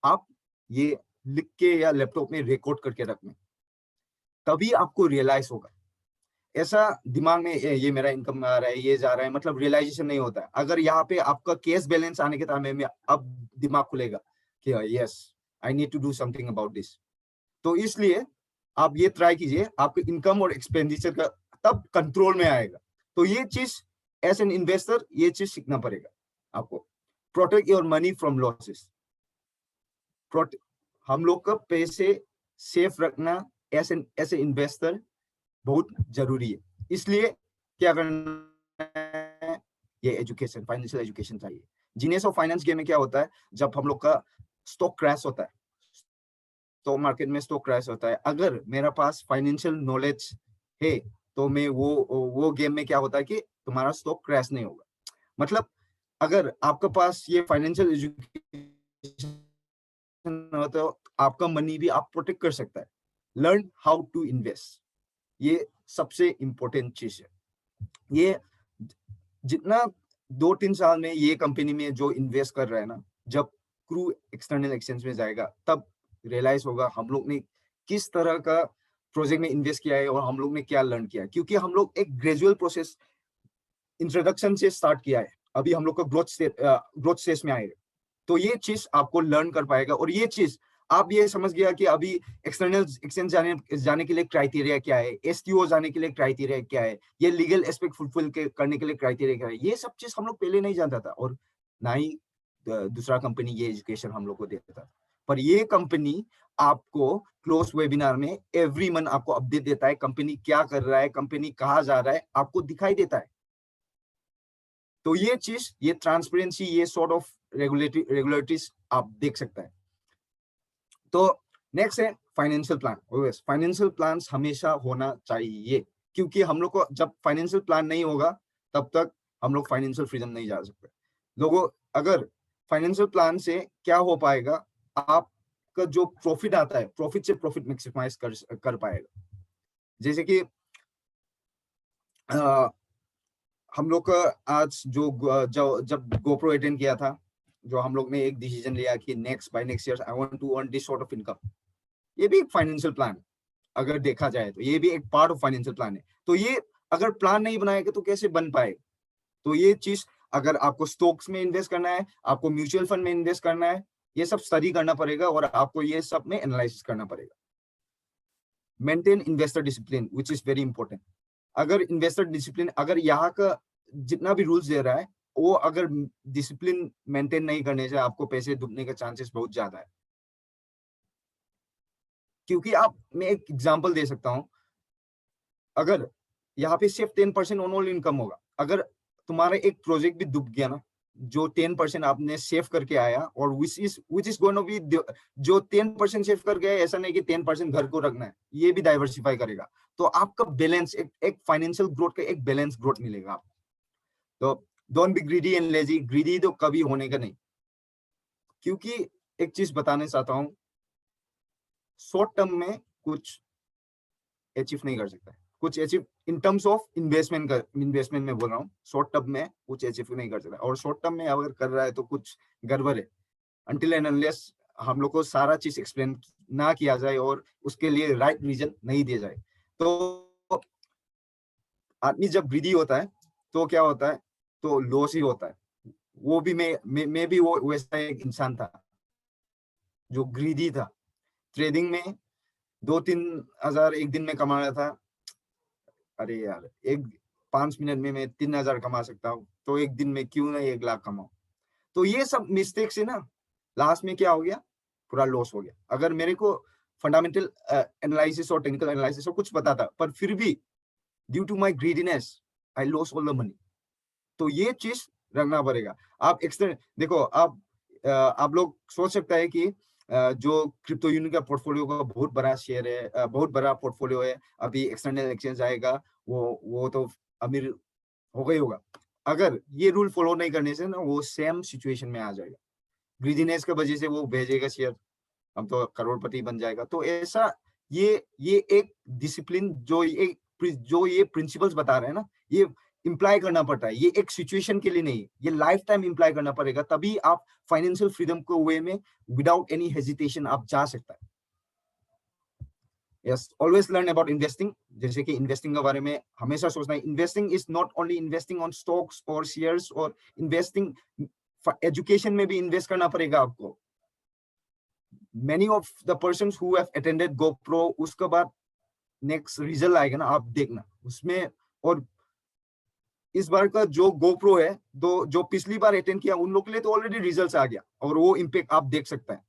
आप ये लिख के या लैपटॉप में रिकॉर्ड करके रखना, तभी आपको रियलाइज होगा। ऐसा दिमाग में ये मेरा इनकम आ रहा है, ये जा रहा है, मतलब रियलाइजेशन नहीं होता है। अगर यहाँ पे आपका कैश बैलेंस आने के टाइम में अब दिमाग खुलेगा कि yes I need to do something about this. तो इसलिए आप ये ट्राई कीजिए, आपके इनकम और एक्सपेंडिचर का तब कंट्रोल में आएगा। तो ये चीज एज एन इन्वेस्टर ये चीज सीखना पड़ेगा आपको। Protect your money from losses. हम लोग का पैसे सेफ रखना एज ए इन्वेस्टर बहुत जरूरी है। इसलिए क्या करना है, ये एजुकेशन, फाइनेंशियल एजुकेशन चाहिए। जीनियस ऑफ फाइनेंस गेम में क्या होता है, जब हम लोग का स्टॉक क्रैश होता है, स्टॉक मार्केट में स्टॉक क्रैश होता है, अगर मेरा पास फाइनेंशियल नॉलेज है तो मैं वो गेम में क्या होता है कि तुम्हारा स्टॉक क्रैश नहीं होगा। मतलब अगर आपके पास ये फाइनेंशियल एजुकेशन हो तो आपका मनी भी आप प्रोटेक्ट कर सकता है। लर्न हाउ टू इन्वेस्ट, ये सबसे इंपॉर्टेंट चीज है। ये जितना 2-3 साल में ये कंपनी में जो इन्वेस्ट कर रहा है ना, जब क्रू एक्सटर्नल एक्सचेंज में जाएगा तब रियलाइज होगा हम लोग ने किस तरह का प्रोजेक्ट में इन्वेस्ट किया है और हम लोग ने क्या लर्न किया है। क्योंकि हम लोग एक ग्रेजुअल प्रोसेस इंट्रोडक्शन से स्टार्ट किया है, अभी हम लोग का ग्रोथ स्टेज में आएगा। तो ये चीज आपको लर्न कर पाएगा। और ये चीज आप ये समझ गया कि अभी एक्सटर्नल एक्सचेंज जाने के लिए क्राइटेरिया क्या है, एसटीओ जाने के लिए क्राइटेरिया क्या है, ये लीगल एस्पेक्ट फुलफिल करने के लिए क्राइटेरिया क्या है, ये सब चीज हम लोग पहले नहीं जानता था। और ना ही दूसरा कंपनी ये एजुकेशन हम लोग को देता था। पर ये कंपनी आपको क्लोज वेबिनार में एवरी मंथ आपको अपडेट देता है, कंपनी क्या कर रहा है, कंपनी कहाँ जा रहा है, आपको दिखाई देता है। तो ये चीज, ये ट्रांसपेरेंसी, ये सॉर्ट ऑफ रेगुलेटरीज आप देख सकते हैं। तो नेक्स्ट है financial plan. Always financial plan हमेशा होना चाहिए, क्योंकि हम लोग को जब फाइनेंशियल प्लान नहीं होगा तब तक हम लोग फाइनेंशियल फ्रीडम नहीं जा सकते। लोगों, अगर फाइनेंशियल प्लान से क्या हो पाएगा, आपका जो प्रॉफिट आता है, प्रॉफिट से प्रॉफिट मैक्सिमाइज कर पाएगा। जैसे कि हम लोग का आज जब गोप्रो अटेंड किया था, जो हम लोग ने एक डिसीजन लिया कि by next year I want to earn this sort of income, ये भी एक फाइनेंशियल प्लान अगर देखा जाए तो ये भी एक पार्ट ऑफ फाइनेंशियल प्लान है। तो ये अगर प्लान नहीं बनाएगा तो कैसे बन पाएगा। तो ये चीज, अगर आपको स्टॉक्स में इन्वेस्ट करना है, आपको म्यूचुअल फंड में इन्वेस्ट करना है, ये सब स्टडी करना पड़ेगा और आपको ये सब में एनालिसिस करना पड़ेगा। Maintain investor discipline which is very important. अगर इन्वेस्टर डिसिप्लिन, अगर यहाँ का जितना भी रूल्स दे रहा है वो अगर डिसिप्लिन मेंटेन नहीं करने से आपको पैसे डूबने का चांसेस बहुत ज्यादा है। क्योंकि मैं एक एग्जांपल दे सकता हूं, अगर यहाँ पे सिर्फ 10% ओनली इनकम होगा, अगर तुम्हारा एक प्रोजेक्ट भी डूब गया ना, जो 10% आपने सेव करके आया और which is going to be, जो 10% सेव करके आया, ऐसा नहीं कि 10% घर को रखना है, ये भी डाइवर्सिफाई करेगा, तो आपका बैलेंस, एक फाइनेंशियल ग्रोथ का एक बैलेंस ग्रोथ मिलेगा आपको। तो don't be greedy and lazy. Greedy तो कभी होने का नहीं, क्योंकि एक चीज बताने चाहता हूं, शॉर्ट टर्म में कुछ अचीव नहीं कर सकता है, कुछ achieve in terms of investment में बोल रहा हूँ, शॉर्ट टर्म में कुछ अचीव नहीं कर सकता। और शॉर्ट टर्म में अगर कर रहा है तो कुछ गड़बड़ है, अनटिल एंड अनलेस हम लोग को सारा चीज एक्सप्लेन ना किया जाए और उसके लिए राइट रीजन नहीं दिया जाए। तो आदमी जब ग्रीडी होता है तो क्या होता है, तो लॉस ही होता है। वो भी मैं भी वो वैसा एक इंसान था जो ग्रीडी था। ट्रेडिंग में 2-3 हजार एक दिन में कमा रहा था, अरे यार 5 मिनट में मैं 3,000 कमा सकता हूँ, तो एक दिन में क्यों नहीं 1 लाख कमाऊं। तो ये सब मिस्टेक से ना लास्ट में क्या हो गया, पूरा लॉस हो गया। अगर मेरे को फंडामेंटल एनालिसिस और टेक्निकल एनालिसिस और कुछ पता था, पर फिर भी due to my greediness I loss all the money. तो ये चीज रखना पड़ेगा। आप एक्सटर्नल देखो, आप लोग सोच सकता है कि जो क्रिप्टो यूनियन का पोर्टफोलियो का बहुत बड़ा शेयर है, बहुत बड़ा पोर्टफोलियो है, अभी एक्सटर्नल एक्सचेंज आएगा, वो तो अमीर हो गई होगा। अगर ये रूल फॉलो नहीं करने से ना वो सेम सिचुएशन में आ जाएगा, ग्रीडीनेस की वजह से वो भेजेगा शेयर, हम तो करोड़पति बन जाएगा। तो ऐसा ये एक डिसिप्लिन जो ये प्रिंसिपल्स बता रहे हैं ना, ये इंप्लाई करना पड़ता है। ये एक सिचुएशन के लिए नहीं, ये लाइफ टाइम इंप्लाई करना पड़ेगा, तभी आप फाइनेंशियल फ्रीडम को वे में विदाउट एनी हेजिटेशन आप जा सकता है। Yes, always learn about investing. जैसे कि इन्वेस्टिंग के बारे में हमेशा सोचना है, investing is not only investing on stocks और शेयर्स, और इन्वेस्टिंग एजुकेशन में भी इन्वेस्ट करना पड़ेगा आपको। Many of the persons who have attended GoPro, उसके बाद नेक्स्ट रिजल्ट आएगा ना, आप देखना उसमें। और इस बार का जो GoPro है, जो पिछली बार अटेंड किया उन लोग के लिए तो ऑलरेडी रिजल्ट्स आ गया, और वो इम्पैक्ट आप देख सकते हैं।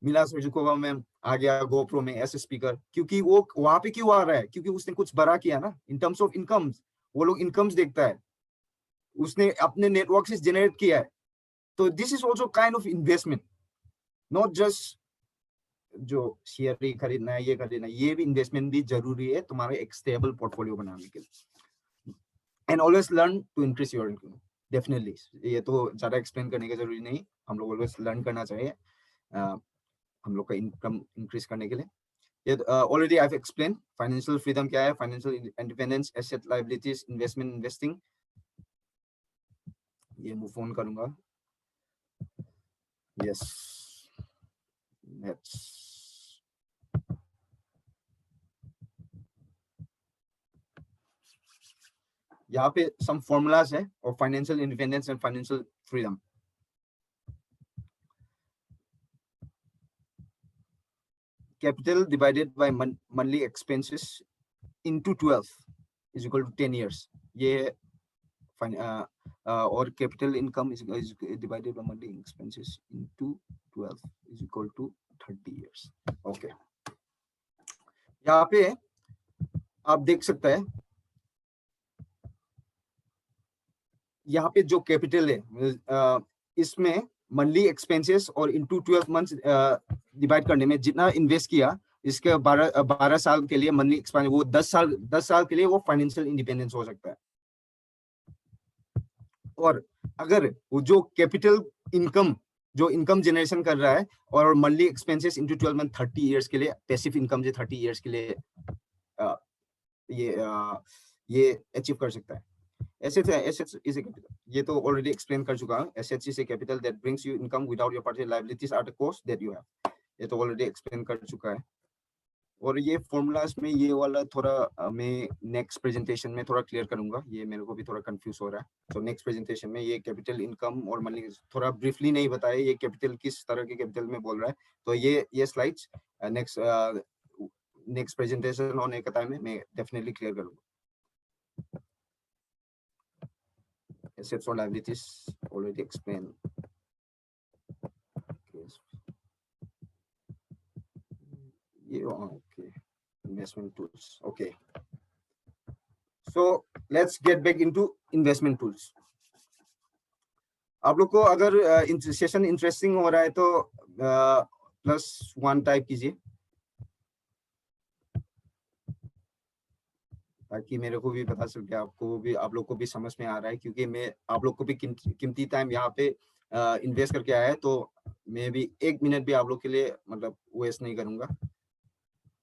मिला सुजुकोवा में आ गया GoPro में एज ए स्पीकर, क्योंकि वो वहां पे क्यों आ रहा है, क्योंकि उसने कुछ बड़ा किया ना इन टर्म्स ऑफ इनकम्स। वो लोग इनकम्स देखता है, उसने अपने नेटवर्क से जनरेट किया है। तो this is also kind of investment, not just जो शेयर ही खरीदना है, ये खरीदना है, ये भी इन्वेस्टमेंट भी जरूरी है तुम्हारे एक स्टेबल पोर्टफोलियो बनाने के लिए। And always learn to increase your income. Definitely ये तो ज्यादा एक्सप्लेन करने की जरूरी नहीं, हम लोग ऑलवेज लर्न करना चाहिए हम लोग का इनकम इंक्रीज करने के लिए। ये already I have explain financial freedom क्या है, financial independence, asset liabilities, investment, investing. ये मूव ऑन करूंगा। यस, लेट्स यहाँ पे सम फॉर्मूलाज है और financial independence and financial freedom. Capital divided by monthly expenses into 12 is equal to 10 years. ये और capital income is divided by monthly expenses into 12 is equal to 30 years. Okay, यहाँ पे आप देख सकते हैं, यहाँ पे जो कैपिटल है इसमें मंथली एक्सपेंसेस और इनटू 12 मंथ्स डिवाइड करने में जितना इन्वेस्ट किया, इसके 12 साल के लिए मंथली एक्सपेंस, वो 10 साल के लिए वो फाइनेंशियल इंडिपेंडेंस हो सकता है। और अगर वो जो कैपिटल इनकम जो इनकम जनरेशन कर रहा है और monthly expenses into 12 month 30 years के लिए, पैसिव इनकम जो 30 इयर्स के लिए ये अचीव कर सकता है। Assets is a capital. ये तो ऑलरेडी एक्सप्लेन कर चुका हूँ। Assets is a capital that brings you income without your partial liabilities at the cost that you have. ये तो ऑलरेडी एक्सप्लेन कर चुका है। और ये फॉर्मूलाज में ये वाला थोड़ा मैं नेक्स्ट प्रेजेंटेशन में थोड़ा क्लियर करूंगा, ये मेरे को भी थोड़ा कंफ्यूज हो रहा है। तो नेक्स्ट प्रेजेंटेशन में ये कैपिटल इनकम और मनी थोड़ा ब्रीफली नहीं बताया, ये कैपिटल किस तरह के कैपिटल में बोल रहा है। तो ये स्लाइड्स नेक्स्ट प्रेजेंटेशन होने के टाइम में मैं डेफिनेटली क्लियर करूंगा। Assets or liabilities already explained. Okay. Investment tools. Okay. So let's get back into investment tools. आप लोग को अगर सेशन इंटरेस्टिंग हो रहा है तो +1 टाइप कीजिए, ताकि मेरे को भी पता चल के आप लोग को भी समझ में आ रहा है, क्योंकि मैं आप लोग को भी कीमती टाइम यहाँ पे इन्वेस्ट करके आया है, तो मैं भी 1 मिनट भी आप लोग के लिए मतलब वेस्ट नहीं करूंगा।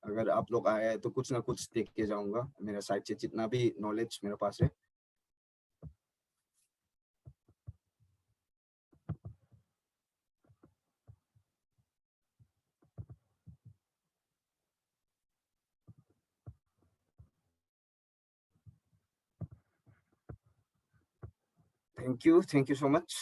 अगर आप लोग आए हैं तो कुछ ना कुछ देख के जाऊंगा, मेरा साइड से जितना भी नॉलेज मेरे पास है। Thank you so much.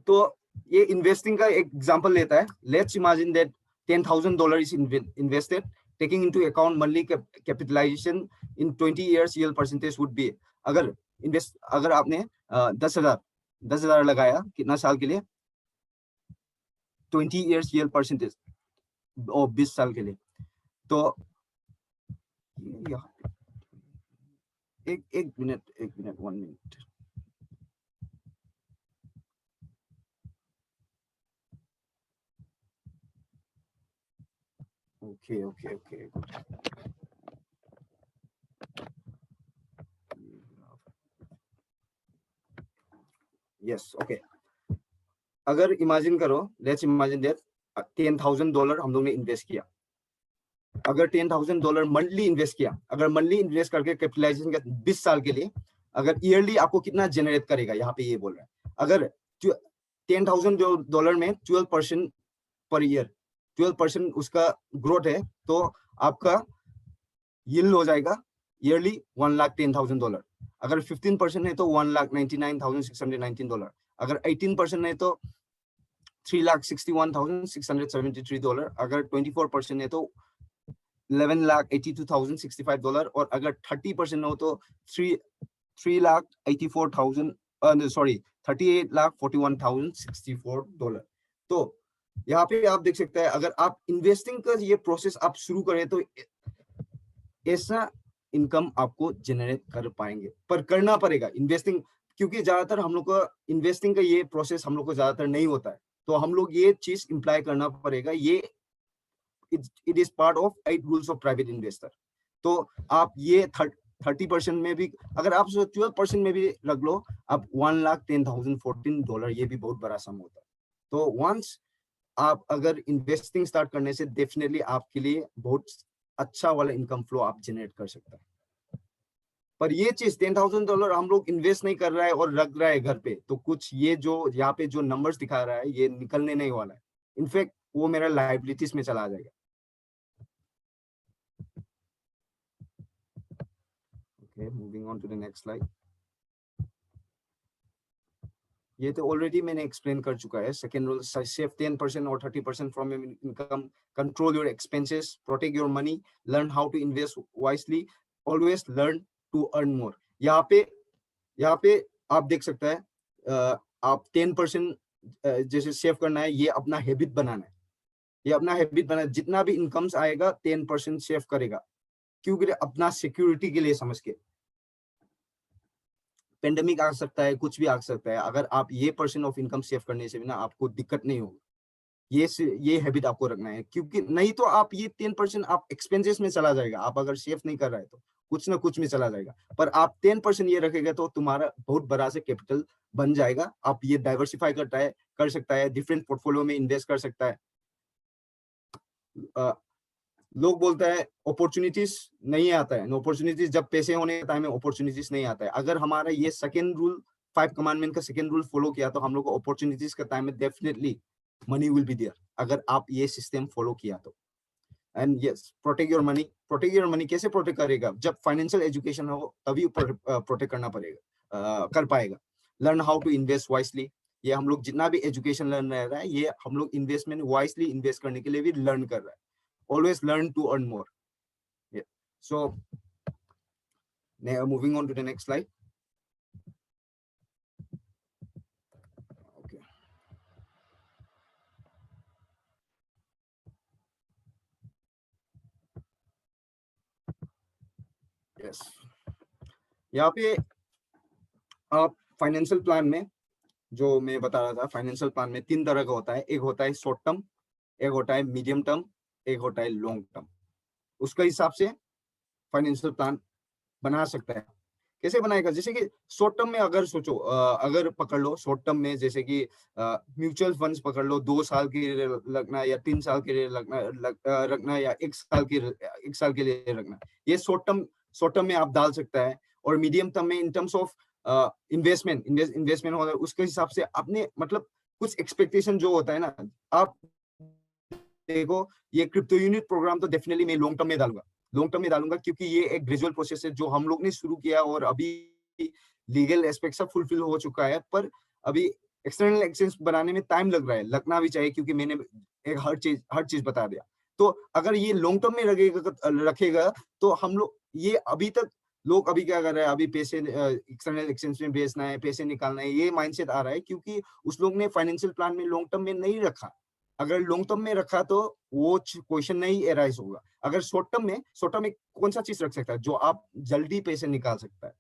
तो ये इन्वेस्टिंग का एक एग्जांपल लेता है। Let's imagine that $10,000 is invested, taking into account monthly capitalization in 20 years, yield percentage would be, अगर आपने 10,000 लगाया कितना साल के लिए, 20 years yield percentage, और 20 साल के लिए। तो एक minute 1 minute. Okay. Yes, okay. अगर इमेजिन करो, लेट्स इमेजिन दैट $10,000 हम लोग ने इन्वेस्ट किया। अगर $10,000 मंथली इन्वेस्ट किया, अगर मंथली इन्वेस्ट करके कैपिटलाइजेशन का 20 साल के लिए, अगर ईयरली आपको कितना जनरेट करेगा, यहाँ पे ये बोल रहा है। अगर $10,000 में 12% पर ईयर, 12% उसका ग्रोथ है, तो आपका यील्ड हो जाएगा ईयरली $1,10,000। अगर 15% है तो $1,99,619। अगर 18% है तो $3,61,673। अगर 24% है तो $11,82,065। और अगर 30% हो तो $38,41,064। तो यहाँ पे आप देख सकते हैं, अगर आप इन्वेस्टिंग का ये प्रोसेस आप शुरू करें तो ऐसा इनकम आपको जनरेट कर पाएंगे, पर करना पड़ेगा इन्वेस्टिंग, क्योंकि ज्यादातर हम लोग का इन्वेस्टिंग का ये प्रोसेस हम लोग को ज्यादातर नहीं होता है। तो हम लोग ये चीज इंप्लाई करना पड़ेगा, ये it is part of 8 rules of private investor. तो आप ये 30% में भी, अगर आप 12% में भी रख लो, आप $1,10,014, ये भी बहुत बड़ा सम होता है। तो वंस आप अगर इन्वेस्टिंग स्टार्ट करने से डेफिनेटली आपके लिए बहुत अच्छा वाला इनकम फ्लो आप जनरेट कर सकते हैं। पर ये चीज $10,000 हम लोग इन्वेस्ट नहीं कर रहा है और रख रहा है घर पे, तो कुछ ये जो यहाँ पे जो नंबर्स दिखा रहा है ये निकलने नहीं वाला है। इनफैक्ट वो मेरा लायबिलिटीज में चला जाएगा। Okay, moving on to the next slide. ये तो ऑलरेडी मैंने एक्सप्लेन कर चुका है। सेकेंड रूल, सेव 10% और 30% from your income, control your expenses, protect your money, learn how to invest wisely, always learn to earn more. यहाँ पे आप देख सकते हैं, आप 10% जैसे सेव करना है, ये अपना हैबिट बनाना है, ये अपना हैबिट बनाना। जितना भी इनकम्स आएगा 10% सेव करेगा, क्योंकि अपना सिक्योरिटी के लिए समझ के। पेंडेमिक आ सकता है, कुछ भी आ सकता है, अगर आप ये % ऑफ इनकम सेव करने से भी ना आपको दिक्कत नहीं होगी। ये हैबिट आपको रखना है, क्योंकि नहीं तो आप ये 10% आप एक्सपेंसेस में चला जाएगा। आप अगर सेव नहीं कर रहा है तो कुछ ना कुछ में चला जाएगा, पर आप 10% ये रखेगा तो तुम्हारा बहुत बड़ा से कैपिटल बन जाएगा। आप ये डाइवर्सिफाई कर सकता है, डिफरेंट पोर्टफोलियो में इन्वेस्ट कर सकता है। लोग बोलते हैं अपॉर्चुनिटीज नहीं आता है, अपॉर्चुनिटीज जब पैसे होने के टाइम में अपॉर्चुनिटीज नहीं आता है। अगर हमारा ये सेकेंड रूल 5 कमांडमेंट का सेकंड रूल फॉलो किया तो हम लोग को अपॉर्चुनिटीज का टाइम में definitely money will be there, अगर आप ये सिस्टम फॉलो किया तो। And yes, protect your money. Protect your money कैसे प्रोटेक्ट करेगा? जब फाइनेंशियल एजुकेशन हो तभी प्रोटेक्ट करना पड़ेगा, कर पाएगा। Learn how to invest wisely. ये हम लोग जितना भी एजुकेशन लर्न रहा है, ये हम लोग इन्वेस्टमेंट वाइसली इन्वेस्ट करने के लिए भी लर्न कर रहा है। Always learn to earn more. So moving on to the next slide. Yes, यहाँ पे आप फाइनेंशियल प्लान में, जो मैं बता रहा था, फाइनेंशियल प्लान में 3 तरह का होता है। एक होता है शॉर्ट टर्म, एक होता है मीडियम टर्म, एक होता है लॉन्ग टर्म। उसके हिसाब से फाइनेंशियल प्लान बना सकता है। कैसे बनाएगा? जैसे कि शॉर्ट टर्म में अगर सोचो, अगर पकड़ लो शॉर्ट टर्म में, जैसे कि म्यूचुअल फंड्स पकड़ लो, 2 साल के लिए रखना या 3 साल के लिए रखना या 1 साल के लिए रखना, ये शॉर्ट टर्म में आप डाल सकता है। और मीडियम टर्म में इन टर्म्स ऑफ इन्वेस्टमेंट होगा, उसके हिसाब से अपने मतलब कुछ एक्सपेक्टेशन जो होता है ना, आप देखो ये क्रिप्टो यूनिट प्रोग्राम तो डेफिनेटली मैं लॉन्ग टर्म में डालूंगा, क्योंकि ये एक ग्रेजुअल प्रोसेस है जो हम लोग ने शुरू किया और अभी लीगल एस्पेक्ट सब फुलफिल हो चुका है, पर अभी एक्सटर्नल एक्सचेंज बनाने में टाइम लग रहा है, लगना भी चाहिए, क्योंकि मैंने एक हर चीज बता दिया। तो अगर ये लॉन्ग टर्म में रखेगा तो हम लोग, ये अभी तक लोग अभी क्या कर रहे हैं, अभी पैसे एक्सटर्नल एक्सचेंज में बेचना है, पैसे निकालना है, ये माइंडसेट आ रहा है, क्योंकि उस लोग ने फाइनेंशियल प्लान में लॉन्ग टर्म में नहीं रखा। अगर लॉन्ग टर्म में रखा तो वो क्वेश्चन नहीं एराइज होगा। अगर शॉर्ट टर्म में कौन सा चीज रख सकता है जो आप जल्दी पैसे निकाल सकता है,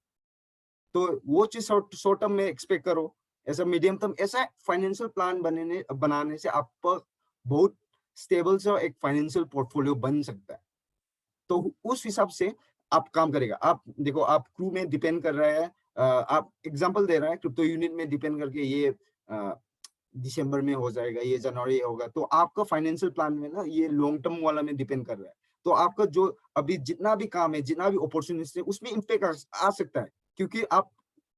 तो वो चीज शॉर्ट टर्म में एक्सपेक्ट करो। ऐसा मीडियम टर्म, ऐसा फाइनेंशियल प्लान बनाने से आप बहुत स्टेबल सा एक फाइनेंशियल पोर्टफोलियो बन सकता है। तो उस हिसाब से आप काम करेगा। आप देखो, आप क्रू में डिपेंड कर रहा है, आप एग्जांपल दे रहा है, क्रिप्टो यूनिट में डिपेंड करके ये दिसंबर में हो जाएगा, ये जनवरी होगा, तो आपका फाइनेंशियल प्लान में ना ये लॉन्ग टर्म वाला में डिपेंड कर रहा है। तो आपका जो अभी जितना भी काम है, जितना भी अपॉर्चुनिटी है, उसमें इम्पैक्ट आ सकता है, क्योंकि आप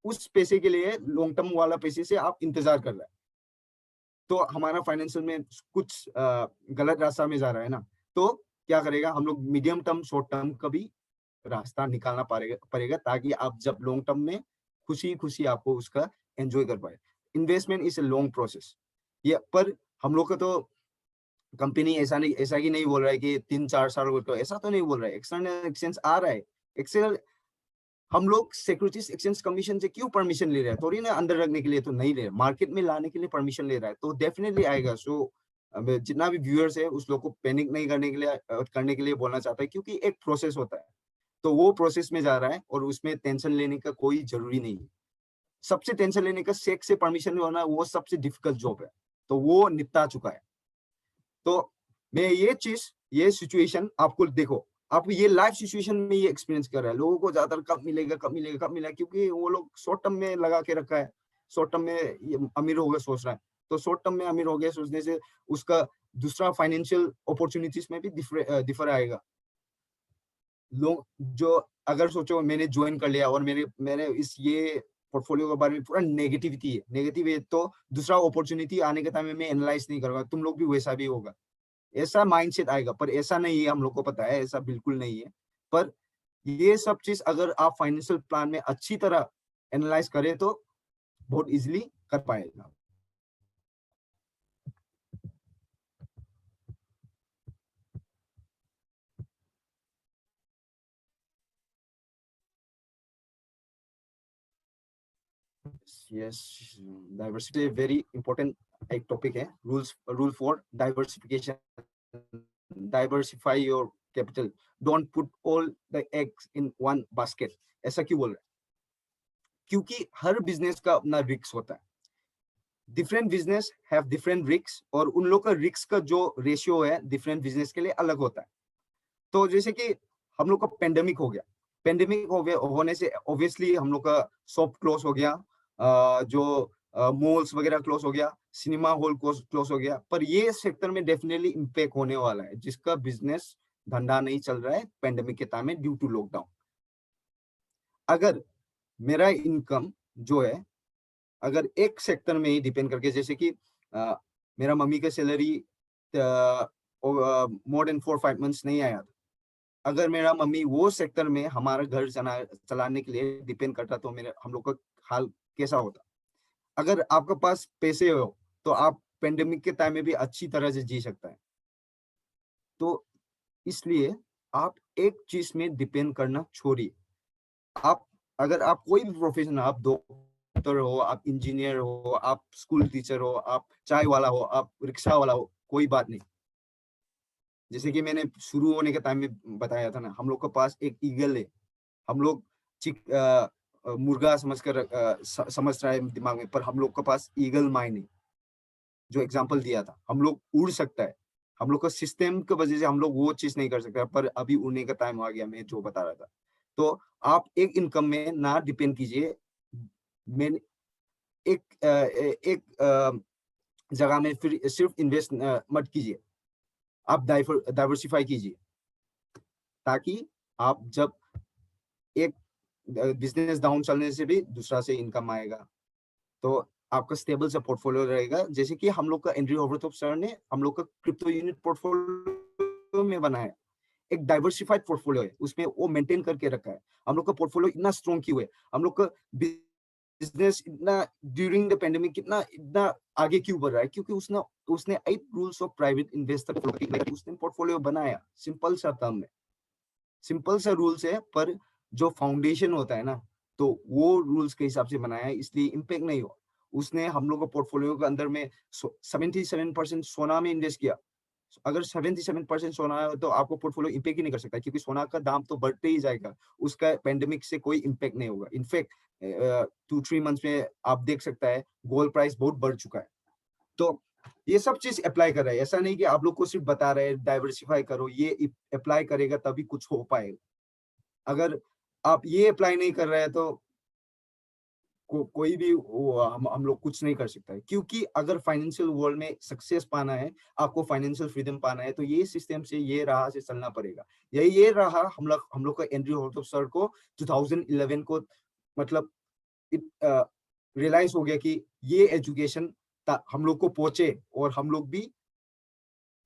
उस पैसे के लिए लॉन्ग टर्म वाला पैसे से आप इंतजार कर रहे हैं। तो हमारा फाइनेंशियल में कुछ गलत रास्ता में जा रहा है ना, तो क्या करेगा, हम लोग मीडियम टर्म शॉर्ट टर्म का भी रास्ता निकालना पड़ेगा, ताकि आप जब लॉन्ग टर्म में खुशी खुशी आपको उसका एंजॉय कर पाए। Investment is a long process. ये पर हम लोग का तो कंपनी ऐसा ही नहीं बोल रहा है कि 3-4 साल तो ऐसा तो नहीं बोल रहा है। एक्सटर्नल एक्सचेंज आ रहा है, एक्सटर्नल हम लोग सिक्योरिटीज एक्सचेंज कमीशन से क्यों परमिशन ले रहे हैं? थोड़ी ना अंदर रखने के लिए तो नहीं ले रहे, मार्केट में लाने के लिए परमिशन ले रहा है, तो डेफिनेटली आएगा। सो जितना भी व्यूअर्स है उस लोग को पैनिक नहीं करने के लिए बोलना चाहता है, क्योंकि एक प्रोसेस होता है, तो वो प्रोसेस में जा रहा है और उसमें टेंशन लेने का कोई जरूरी नहीं है। सबसे टेंशन लेने का सेक से परमिशन होना, वो सबसे डिफिकल्ट जॉब है, तो वो निपटा चुका है। तो मैं ये सिचुएशन आपको देखो, आप ये लाइफ सिचुएशन में ये एक्सपीरियंस कर रहा है। लोगों को ज्यादातर कब मिलेगा, क्योंकि वो लोग शॉर्ट टर्म में लगा के रखा है, शॉर्ट टर्म में ये अमीर हो गया सोच रहा है, तो शॉर्ट टर्म में अमीर हो गया सोचने से उसका दूसरा फाइनेंशियल अपॉर्चुनिटीज में भी डिफर आएगा। लोग जो अगर सोचो मैंने ज्वाइन कर लिया और मैंने इस ये पोर्टफोलियो के बारे में पूरा नेगेटिव है, तो दूसरा अपॉर्चुनिटी आने के टाइम में मैं एनालाइज नहीं करूंगा, तुम लोग भी वैसा भी होगा, ऐसा माइंडसेट आएगा। पर ऐसा नहीं है, हम लोग को पता है ऐसा बिल्कुल नहीं है। पर ये सब चीज अगर आप फाइनेंशियल प्लान में अच्छी तरह एनालाइज करें तो बहुत इजीली कर पाएगा। यस, डाइवर्सिटी वेरी इंपॉर्टेंट एक टॉपिक है। Rule for diversification, diversify your capital, don't put all the eggs in one basket. ऐसा क्यों बोल रहे हैं? क्योंकि हर बिजनेस का अपना रिस्क होता है, different business have different risk, और उन लोग का रिस्क का जो रेशियो है डिफरेंट बिजनेस के लिए अलग होता है। तो जैसे कि हम लोग का पेंडेमिक होने से ऑब्वियसली हम लोग का शॉप क्लोज हो गया, जो मॉल्स वगैरह क्लोज हो गया, सिनेमा हॉल क्लोज हो गया, पर ये सेक्टर में डेफिनेटली इम्पैक्ट होने वाला है, जिसका बिजनेस धंधा नहीं चल रहा है पेंडेमिक के टाइम में ड्यू टू लॉकडाउन। अगर मेरा इनकम जो है अगर एक सेक्टर में ही डिपेंड करके, जैसे कि मेरा मम्मी का सैलरी मोर देन 4-5 मंथ्स नहीं आया था, अगर मेरा मम्मी वो सेक्टर में हमारा घर चलाने के लिए डिपेंड करता तो हम लोग का हाल कैसा होता। अगर आपके पास पैसे हो तो आप पेंडेमिक के टाइम में भी अच्छी तरह से जी सकता है। तो इसलिए आप एक चीज में डिपेंड करना छोड़िए। अगर आप कोई भी प्रोफेशन, आप डॉक्टर हो, आप इंजीनियर हो, आप स्कूल टीचर हो, आप चाय वाला हो, आप रिक्शा वाला हो, कोई बात नहीं। जैसे कि मैंने शुरू होने के टाइम में बताया था ना, हम लोग के पास एक ईगल है, हम लोग मुर्गा समझ रहा है दिमाग में, पर हम लोग के पास ईगल माइंड है। जो एग्जांपल दिया था, हम लोग उड़ सकता है, हम लोग का सिस्टम की वजह से हम लोग वो चीज नहीं कर सकते, पर अभी उड़ने का टाइम आ गया, मैं जो बता रहा था। तो आप एक इनकम में ना डिपेंड कीजिए, मैंने एक जगह में फिर सिर्फ इन्वेस्ट मत कीजिए, आप डाइवर्सिफाई कीजिए, ताकि आप जब एक बिजनेस डाउन चलने से भी दूसरा से इनकम आएगा, तो आपका स्टेबल सा पोर्टफोलियो रहेगा। जैसे कि हम लोग का एंड्रयू होवरथॉप सर ने हम लोग का क्रिप्टो यूनिट पोर्टफोलियो में बनाया, एक डाइवर्सिफाइड पोर्टफोलियो है, उसमें वो मेंटेन करके रखा है। हम लोग का पोर्टफोलियो इतना स्ट्रॉन्ग क्यों है, हम लोग का बिजनेस इतना ड्यूरिंग द पेंडेमिक इतना आगे क्यों बढ़ रहा है, क्योंकि उसने 8 रूल्स ऑफ प्राइवेट इन्वेस्टर उसने पोर्टफोलियो बनाया। सिंपल सा टर्म में सिंपल सा रूल्स है, पर जो फाउंडेशन होता है ना, तो वो रूल्स के हिसाब से बनाया है, इसलिए इम्पैक्ट नहीं हुआ। उसने हम लोग का पोर्टफोलियो के अंदर में 77% सोना में इन्वेस्ट किया। अगर 77% सोना है तो आपको पोर्टफोलियो इम्पैक्ट ही नहीं कर सकता, क्योंकि सोना का दाम तो बढ़ते ही जाएगा, उसका पेंडेमिक से कोई इम्पैक्ट नहीं होगा। इनफैक्ट 2-3 मंथ्स में आप देख सकता है गोल्ड प्राइस बहुत बढ़ चुका है। तो ये सब चीज अप्लाई कर रहा है, ऐसा नहीं कि आप लोग को सिर्फ बता रहे हैं डाइवर्सिफाई करो, ये अप्लाई करेगा तभी कुछ हो पाएगा। अगर आप ये अप्लाई नहीं कर रहे हैं तो कोई भी हम लोग कुछ नहीं कर सकता है, क्योंकि अगर फाइनेंशियल वर्ल्ड में सक्सेस पाना है, आपको फाइनेंशियल फ्रीडम पाना है, तो ये सिस्टम से, ये राह से चलना पड़ेगा। ये रहा हम लोग का एंड्रयू होवरथॉप सर को 2011 को मतलब रियलाइज हो गया कि ये एजुकेशन हम लोग को पहुंचे, और हम लोग भी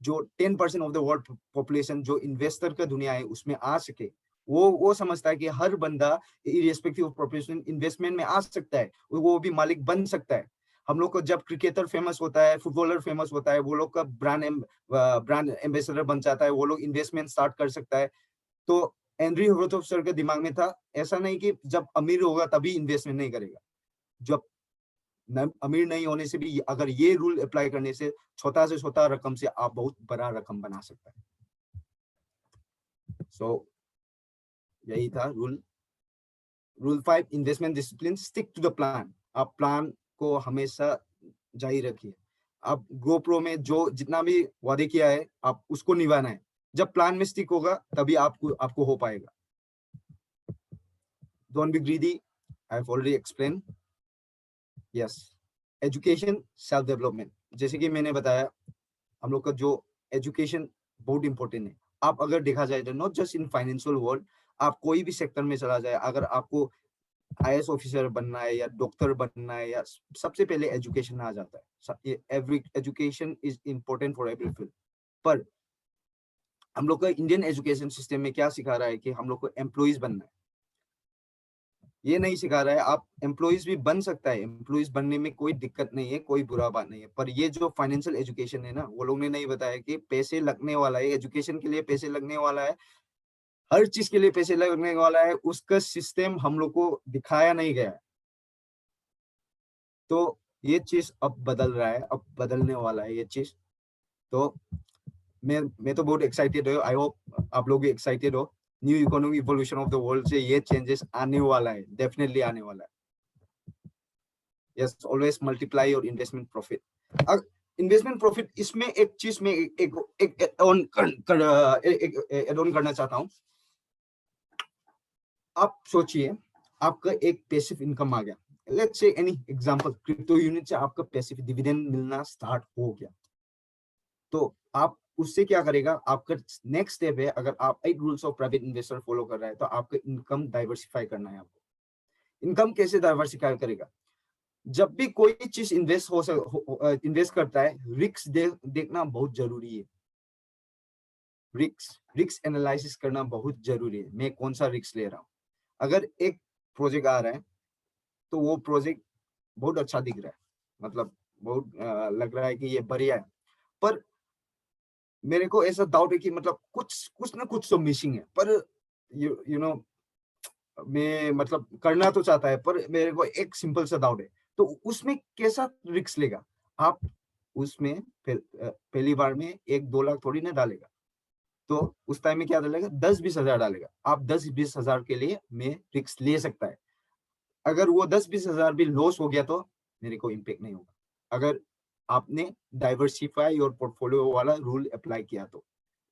जो 10% ऑफ द वर्ल्ड पॉपुलेशन जो इन्वेस्टर का दुनिया है उसमें आ सके। वो समझता है कि हर बंदा इरेस्पेक्टिव ऑफ प्रोफेशन इन्वेस्टमेंट में आ सकता है, वो भी मालिक बन सकता है। हम लोग को जब क्रिकेटर फेमस होता है, फुटबॉलर फेमस होता है, वो लोग का ब्रांड एम्बेसडर बन जाता है, वो लोग इन्वेस्टमेंट स्टार्ट कर सकता है। तो एंड्रयू होवरथॉप सर के दिमाग में था, ऐसा नहीं कि जब अमीर होगा तभी इन्वेस्टमेंट नहीं करेगा, जब अमीर नहीं होने से भी अगर ये रूल अप्लाई करने से छोटा से छोटा रकम से आप बहुत बड़ा रकम बना सकता है। सो यही था rule 5, investment discipline, stick to the plan. आप प्लान को हमेशा जारी रखिए। आप GoPro में जो जितना भी वादे किया है आप उसको निभाना है। जब प्लान में स्टिक होगा तभी आपको हो पाएगा। Don't be greedy, I have already explain. Yes, education, self development, जैसे कि मैंने बताया हम लोग का जो एजुकेशन बहुत इंपॉर्टेंट है। आप अगर देखा जाए तो not just in financial world, आप कोई भी सेक्टर में चला जाए, अगर आपको IAS ऑफिसर बनना है या डॉक्टर बनना है, या सबसे पहले एजुकेशन आ जाता है। Every education is important for every field. पर हम लोग का इंडियन एजुकेशन सिस्टम में क्या सिखा रहा है कि हम लोग को एम्प्लॉइज बनना है, ये नहीं सिखा रहा है। आप एम्प्लॉइज भी बन सकता है, एम्प्लॉइज बनने में कोई दिक्कत नहीं है, कोई बुरा बात नहीं है, पर ये जो फाइनेंशियल एजुकेशन है ना, वो लोग ने नहीं बताया कि पैसे लगने वाला है, एजुकेशन के लिए पैसे लगने वाला है, हर चीज के लिए पैसे लगने वाला है, उसका सिस्टम हम लोग को दिखाया नहीं गया है। तो ये चीज अब बदल रहा है, अब बदलने वाला है ये चीज। तो मैं तो बहुत एक्साइटेड हूँ, आई होप आप लोग भी एक्साइटेड हो। New economic evolution of the world से ये चेंजेस आने वाला है, डेफिनेटली आने वाला है। Yes, always multiply your investment profit. Investment profit, इसमें एक चीज में एक एड ऑन करना चाहता हूँ। आप सोचिए आपका एक पैसिव इनकम आ गया, let's say any example, crypto unit से आपका पैसिव डिविडेंड मिलना स्टार्ट हो गया, तो आप उससे क्या करेगा, आपका नेक्स्ट स्टेप है, अगर आप 8 rules of private investor follow कर रहा है, तो आपका इनकम डाइवर्सिफाई करना है। आपको इनकम कैसे डाइवर्सिफाई करेगा, जब भी कोई चीज इन्वेस्ट करता है, रिस्क देखना बहुत जरूरी है। रिस्क एनालिसिस करना बहुत जरूरी है। मैं कौन सा रिस्क ले रहा हूँ। अगर एक प्रोजेक्ट आ रहा है तो वो प्रोजेक्ट बहुत अच्छा दिख रहा है, मतलब बहुत लग रहा है कि ये बढ़िया है, पर मेरे को ऐसा डाउट है कि मतलब कुछ ना कुछ तो मिसिंग है। पर यू नो मैं मतलब करना तो चाहता है, पर मेरे को एक सिंपल सा डाउट है, तो उसमें कैसा रिस्क लेगा आप। उसमें पहली बार में 1-2 लाख थोड़ी ना डालेगा, तो उस टाइम में क्या डालेगा, 10-20 हजार डालेगा। आप 10-20 हजार के लिए मैं रिस्क ले सकता है। अगर वो 10-20 हजार भी लॉस हो गया तो मेरे को इम्पेक्ट नहीं होगा, अगर आपने डाइवर्सिफाई और पोर्टफोलियो वाला रूल अप्लाई किया तो।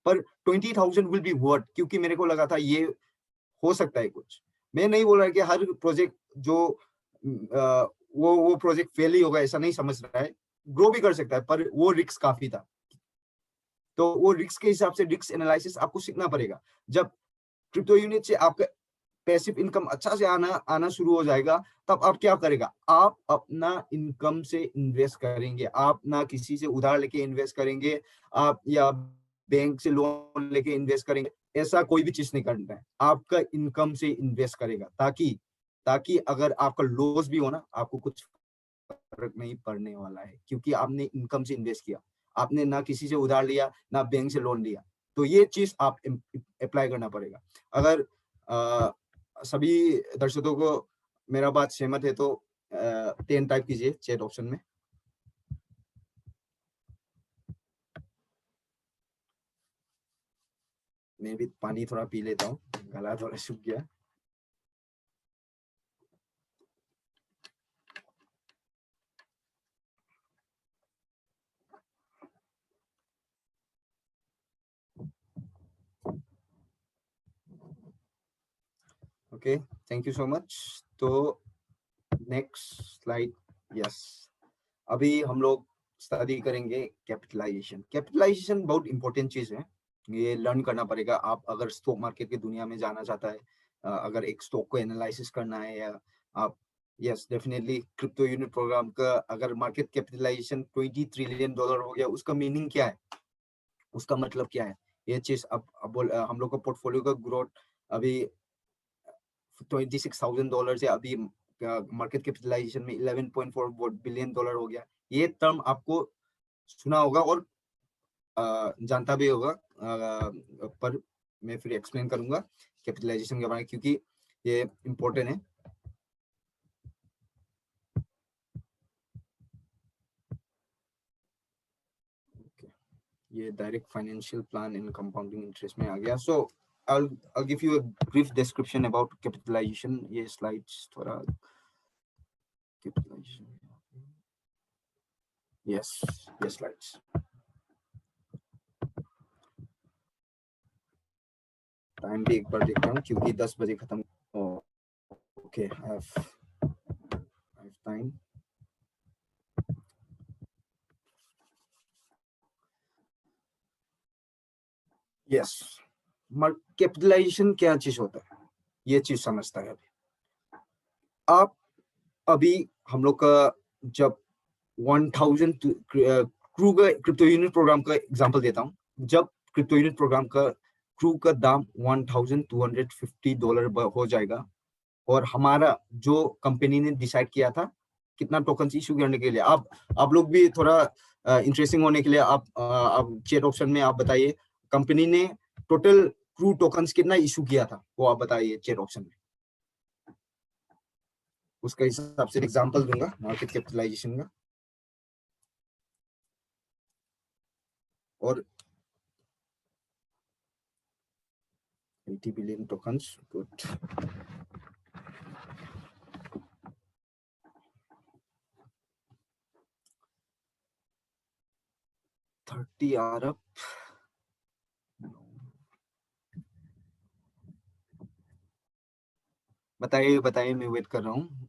पर 20,000 विल बी वर्थ, क्योंकि मेरे को लगा था ये हो सकता है कुछ। मैं नहीं बोल रहा कि हर प्रोजेक्ट जो वो प्रोजेक्ट फेल ही होगा, ऐसा नहीं समझ रहा है, ग्रो भी कर सकता है, पर वो रिस्क काफी था। तो वो रिस्क के हिसाब से रिस्क एनालिसिस आपको सीखना पड़ेगा। जब क्रिप्टो यूनिट से आपका पैसिव इनकम अच्छा से आना शुरू हो जाएगा, तब आप क्या करेगा, आप अपना इनकम से इन्वेस्ट करेंगे। आप ना किसी से उधार लेके इन्वेस्ट करेंगे, आप या बैंक से लोन लेके इन्वेस्ट करेंगे, ऐसा कोई भी चीज नहीं करना है। आपका इनकम से इन्वेस्ट करेगा, ताकि अगर आपका लॉस भी हो ना, आपको कुछ फर्क नहीं पड़ने वाला है, क्योंकि आपने इनकम से इन्वेस्ट किया। आपने ना किसी से उधार लिया, ना बैंक से लोन लिया। तो ये चीज आप अप्लाई करना पड़ेगा। अगर सभी दर्शकों को मेरा बात सहमत है तो 10 टाइप कीजिए चैट ऑप्शन में। मैं भी पानी थोड़ा पी लेता हूँ, गला थोड़ा सूख गया। Okay, thank you so much. तो नेक्स्ट स्लाइड। यस, अभी हम लोग स्टडी करेंगे कैपिटलाइजेशन। कैपिटलाइजेशन बहुत इंपॉर्टेंट चीज है, ये लर्न करना पड़ेगा। आप अगर स्टॉक मार्केट की दुनिया में जाना चाहता है, अगर एक स्टॉक को एनालिसिस करना है, या आप yes definitely crypto unit programme का अगर मार्केट कैपिटलाइजेशन $20 ट्रिलियन हो गया, उसका मीनिंग क्या है, उसका मतलब क्या है, ये चीज अब हम लोग का पोर्टफोलियो का ग्रोथ अभी $26,000 से अभी मार्केट कैपिटलाइजेशन में $11.4 बिलियन हो गया। ये टर्म आपको सुना होगा और जानता भी होगा, पर मैं फिर एक्सप्लेन करूंगा कैपिटलाइजेशन के बारे में, क्योंकि ये इम्पोर्टेंट है। ये direct financial plan in compounding interest में आ गया। सो I'll give you a brief description about capitalization. ये slides थोड़ा capitalization. Yes, slides. टाइम भी एक बार देखता हूँ क्योंकि 10 बजे खत्म। Okay, I have time. Yes, capitalization क्या चीज होता है, ये चीज समझता है। आप अभी हम लोग का जब 1000 क्रू का क्रिप्टो यूनिट प्रोग्राम का एग्जांपल देता हूँ। जब क्रिप्टो यूनिट प्रोग्राम का क्रू का दाम $1,250 हो जाएगा, और हमारा जो कंपनी ने डिसाइड किया था कितना टोकन इशू करने के लिए, आप लोग भी थोड़ा इंटरेस्टिंग होने के लिए आप चैट ऑप्शन में आप बताइए, कंपनी ने टोटल क्रू टोकन्स कितना इशू किया था, वो आप बताइए चैट ऑप्शन में। उसका हिसाब से एग्जांपल दूंगा मार्केट कैपिटलाइजेशन का। और 80 बिलियन टोकन्स, गुड। 30 अरब। बताइए मैं वेट कर रहा हूँ।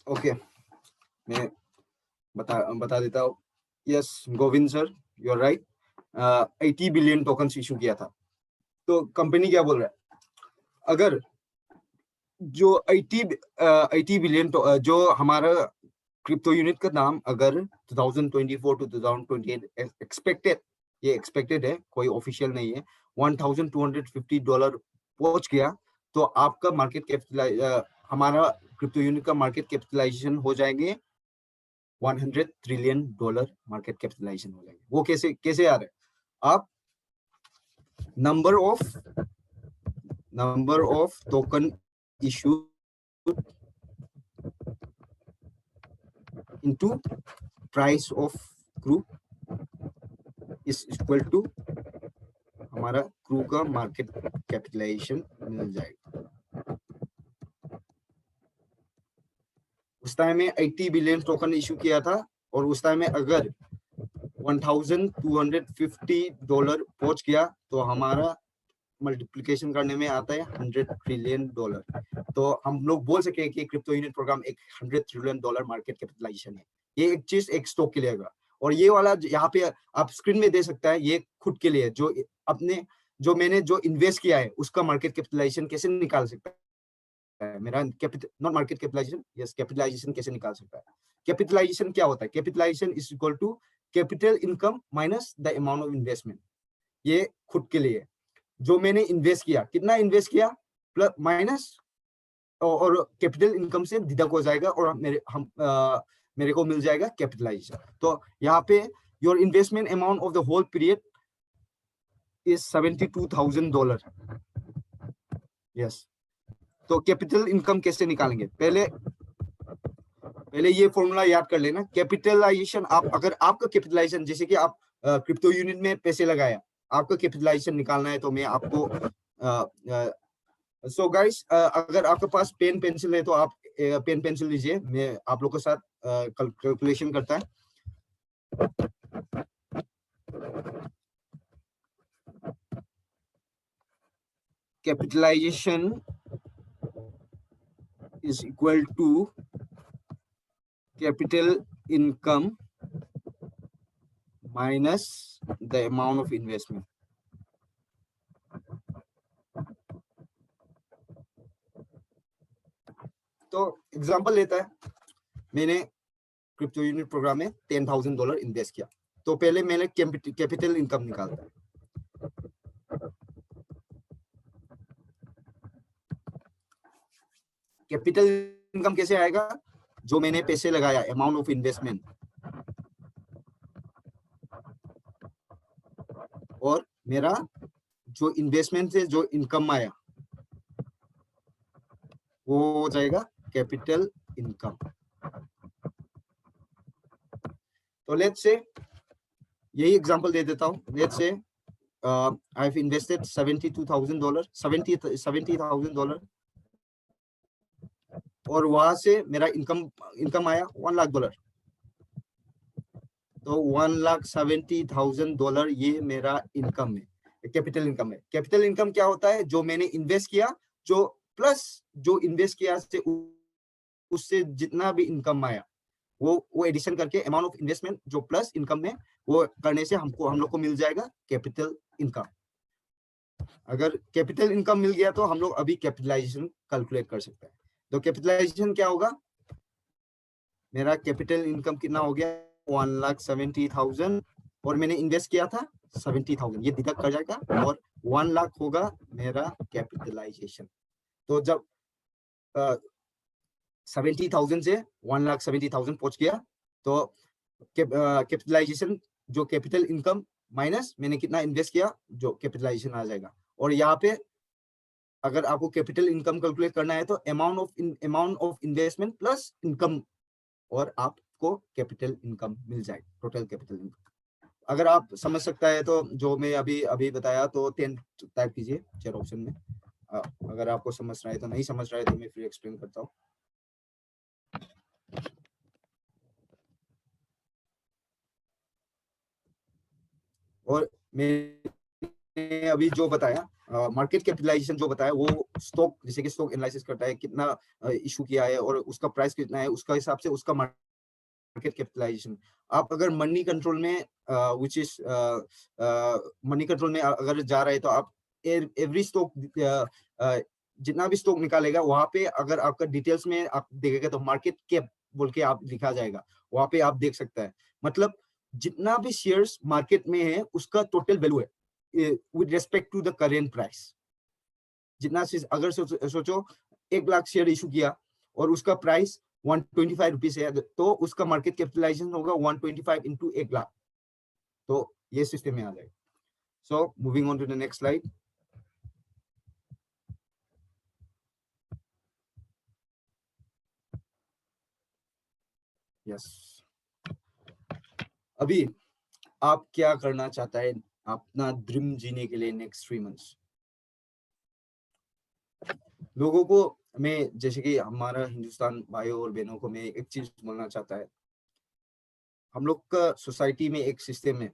ओके, मैं बता देता हूँ। Yes, Govind sir, you are right, 80 billion tokens issue किया था। तो कंपनी क्या बोल रहा है, अगर जो 80 बिलियन जो हमारा क्रिप्टो यूनिट का दाम अगर 2024 टू 2028 एक्सपेक्टेड, ये एक्सपेक्टेड है, कोई ऑफिशियल नहीं है, $1,250 पहुंच गया, तो आपका मार्केट कैपिटल, हमारा क्रिप्टो यूनिट का मार्केट कैपिटलाइजेशन हो जाएंगे $100 ट्रिलियन मार्केट कैपिटलाइजेशन हो जाएंगे। वो कैसे आ रहा है, आप number of token issued into price of crew is equal to हमारा क्रू का मार्केट कैपिटलाइजेशन मिल जाएगा। उस टाइम में 80 बिलियन टोकन इशू किया था, और उस टाइम में अगर $1,250 पहुंच गया तो हमारा मल्टीप्लिकेशन करने में आता है $100 ट्रिलियन। तो हम लोग बोल सके कि क्रिप्टो यूनिट प्रोग्राम एक $100 ट्रिलियन मार्केट कैपिटलाइजेशन है। ये एक चीज एक स्टॉक के लिए होगा, और ये वाला यहाँ पे आप स्क्रीन में दे सकता है, ये खुद के लिए जो मैंने जो इन्वेस्ट किया है उसका मार्केट कैपिटलाइजेशन कैसे निकाल सकता है, मेरा not market capitalization, yes capitalization कैसे निकाल सकता है। कैपिटलाइजेशन क्या होता है, capitalization is equal to capital income minus the amount of investment. ये खुद के लिए जो मैंने इन्वेस्ट किया, कितना इन्वेस्ट किया प्लस माइनस और कैपिटल इनकम से डिडक्ट हो जाएगा, और मेरे को मिल जाएगा कैपिटलाइजेशन। तो यहाँ पे your investment amount of the whole period is $72,000। Yes, तो कैपिटल इनकम कैसे निकालेंगे, पहले ये फॉर्मूला याद कर लेना। कैपिटलाइजेशन, अगर आपका कैपिटलाइजेशन, जैसे कि आप क्रिप्टो यूनिट में पैसे लगाया, आपका कैपिटलाइजेशन निकालना है, तो मैं आपको सो गाइस, अगर आपके पास पेन पेंसिल है तो आप पेन पेंसिल लीजिए, मैं आप लोगों के साथ कैलकुलेशन करता है। Capitalization is equal to capital income minus the amount of investment. तो एग्जांपल लेता है, मैंने क्रिप्टो यूनिट प्रोग्राम में $10,000 इन्वेस्ट किया, तो पहले मैंने कैपिटल इनकम निकालता है। कैपिटल इनकम कैसे आएगा, जो मैंने पैसे लगाया, अमाउंट ऑफ इन्वेस्टमेंट, और मेरा जो इन्वेस्टमेंट से जो इनकम आया वो हो जाएगा कैपिटल इनकम। तो लेट्स से यही एग्जांपल दे देता हूं। Let's say I have invested $70,000 और वहां से मेरा इनकम आया $1,00,000। तो $1,70,000 ये मेरा इनकम है, कैपिटल इनकम है। कैपिटल इनकम क्या होता है, जो मैंने इन्वेस्ट किया, जो प्लस जो इन्वेस्ट किया से उससे जितना भी इनकम आया वो एडिशन करके अमाउंट ऑफ इन्वेस्टमेंट जो प्लस इनकम में, वो करने से हम लोग को मिल जाएगा कैपिटल इनकम। अगर कैपिटल इनकम मिल गया तो हम लोग अभी कैपिटलाइजेशन कैलकुलेट कर सकते हैं। तो कैपिटलाइजेशन क्या होगा, मेरा कैपिटल इनकम कितना हो गया, 1,70,000, और मैंने इन्वेस्ट किया था 70,000, ये डिडक्ट कर जाएगा, और 1 लाख होगा मेरा कैपिटलाइजेशन। तो जब 70,000 से 1,70,000 पहुंच गया, तो कैपिटलाइजेशन जो कैपिटल इनकम माइनस मैंने कितना इन्वेस्ट किया, जो कैपिटलाइजेशन आ जाएगा। और यहाँ पे अगर आपको कैपिटल इनकम कैलकुलेट करना है तो amount of investment plus income, और आपको कैपिटल इनकम मिल जाएगा, टोटल कैपिटल इनकम। अगर आप समझ सकता है तो जो मैं अभी बताया, तो 10 टाइप कीजिए चेयर ऑप्शन में। अगर आपको समझ रहा है तो, नहीं समझ रहा है तो मैं फिर एक्सप्लेन करता हूँ। और मैं अभी जो बताया मार्केट कैपिटलाइजेशन जो बताया, वो स्टॉक, जैसे कि स्टॉक एनालिसिस करता है, कितना इशू किया है और उसका प्राइस कितना है, उसका हिसाब से उसका मार्केट कैपिटलाइजेशन। आप अगर मनी कंट्रोल में विच इज मनी कंट्रोल में अगर जा रहे हैं तो आप एवरी स्टॉक जितना भी स्टॉक निकालेगा वहां पे अगर आपका डिटेल्स में आप देखेगा तो मार्केट कैप बोल के आप लिखा जाएगा, वहां पे आप देख सकता है। मतलब जितना भी शेयर्स मार्केट में है उसका टोटल वैल्यू है with respect to the current price. जितना अगर सोचो 1 लाख शेयर इशू किया और उसका प्राइस 125 रुपीज है तो उसका मार्केट कैपिटलाइजेशन होगा 125 इंटू 1 लाख। तो ये सिस्टम में आ जाएगा। So moving on to the next slide. Yes, अभी आप क्या करना चाहता है अपना ड्रीम जीने के लिए नेक्स्ट 3 मंथ्स? लोगों को मैं, जैसे कि हमारा हिंदुस्तान भाइयों और बहनों को मैं एक चीज बोलना चाहता है, हम लोग का सोसाइटी में एक सिस्टम है,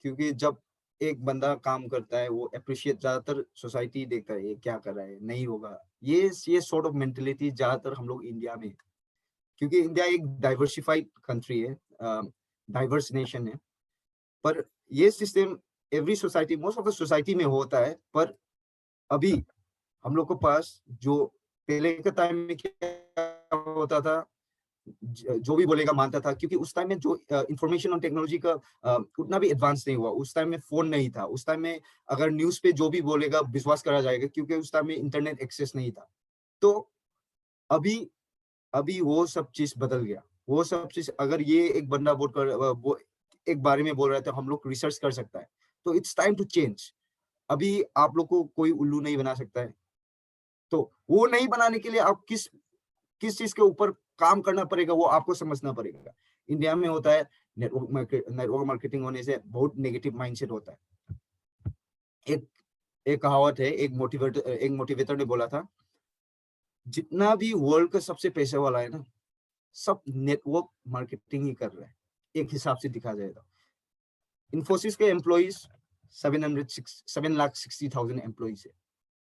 क्योंकि जब एक बंदा काम करता है वो अप्रिशिएट ज्यादातर सोसाइटी देखता है, ये क्या कर रहा है, नहीं होगा, ये सॉर्ट ऑफ मेंटेलिटी ज्यादातर हम लोग इंडिया में, क्योंकि इंडिया एक डाइवर्सिफाइड कंट्री है, डाइवर्स नेशन है, पर ये system every society, most of the society में होता है। पर अभी हम लोग के पास जो पहले के टाइम में क्या होता था, जो भी बोलेगा मानता था, क्योंकि उस टाइम में जो इंफॉर्मेशन और टेक्नोलॉजी का उतना भी एडवांस नहीं हुआ। उस टाइम में फोन नहीं था, उस टाइम में अगर न्यूज पे जो भी बोलेगा विश्वास करा जाएगा, क्योंकि उस टाइम में इंटरनेट एक्सेस नहीं था। तो अभी अभी वो सब चीज बदल गया। वो सब चीज अगर ये एक बंदा वो एक बारे में बोल रहा है तो हम लोग रिसर्च कर सकता है। तो इट्स टाइम टू चेंज। अभी आप लोग को कोई उल्लू नहीं बना सकता है, तो वो नहीं बनाने के लिए आप किस चीज के ऊपर काम करना पड़ेगा वो आपको समझना पड़ेगा। इंडिया में होता है नेटवर्क मार्केटिंग होने से बहुत नेगेटिव माइंडसेट होता है। एक कहावत है, एक मोटिवेटर ने बोला था, जितना भी वर्ल्ड का सबसे पैसे वाला है ना, सब नेटवर्क मार्केटिंग ही कर रहा है। एक हिसाब से दिखा जाए तो इन्फोसिस के एम्प्लॉइज 7,60,000 एम्प्लॉइज है।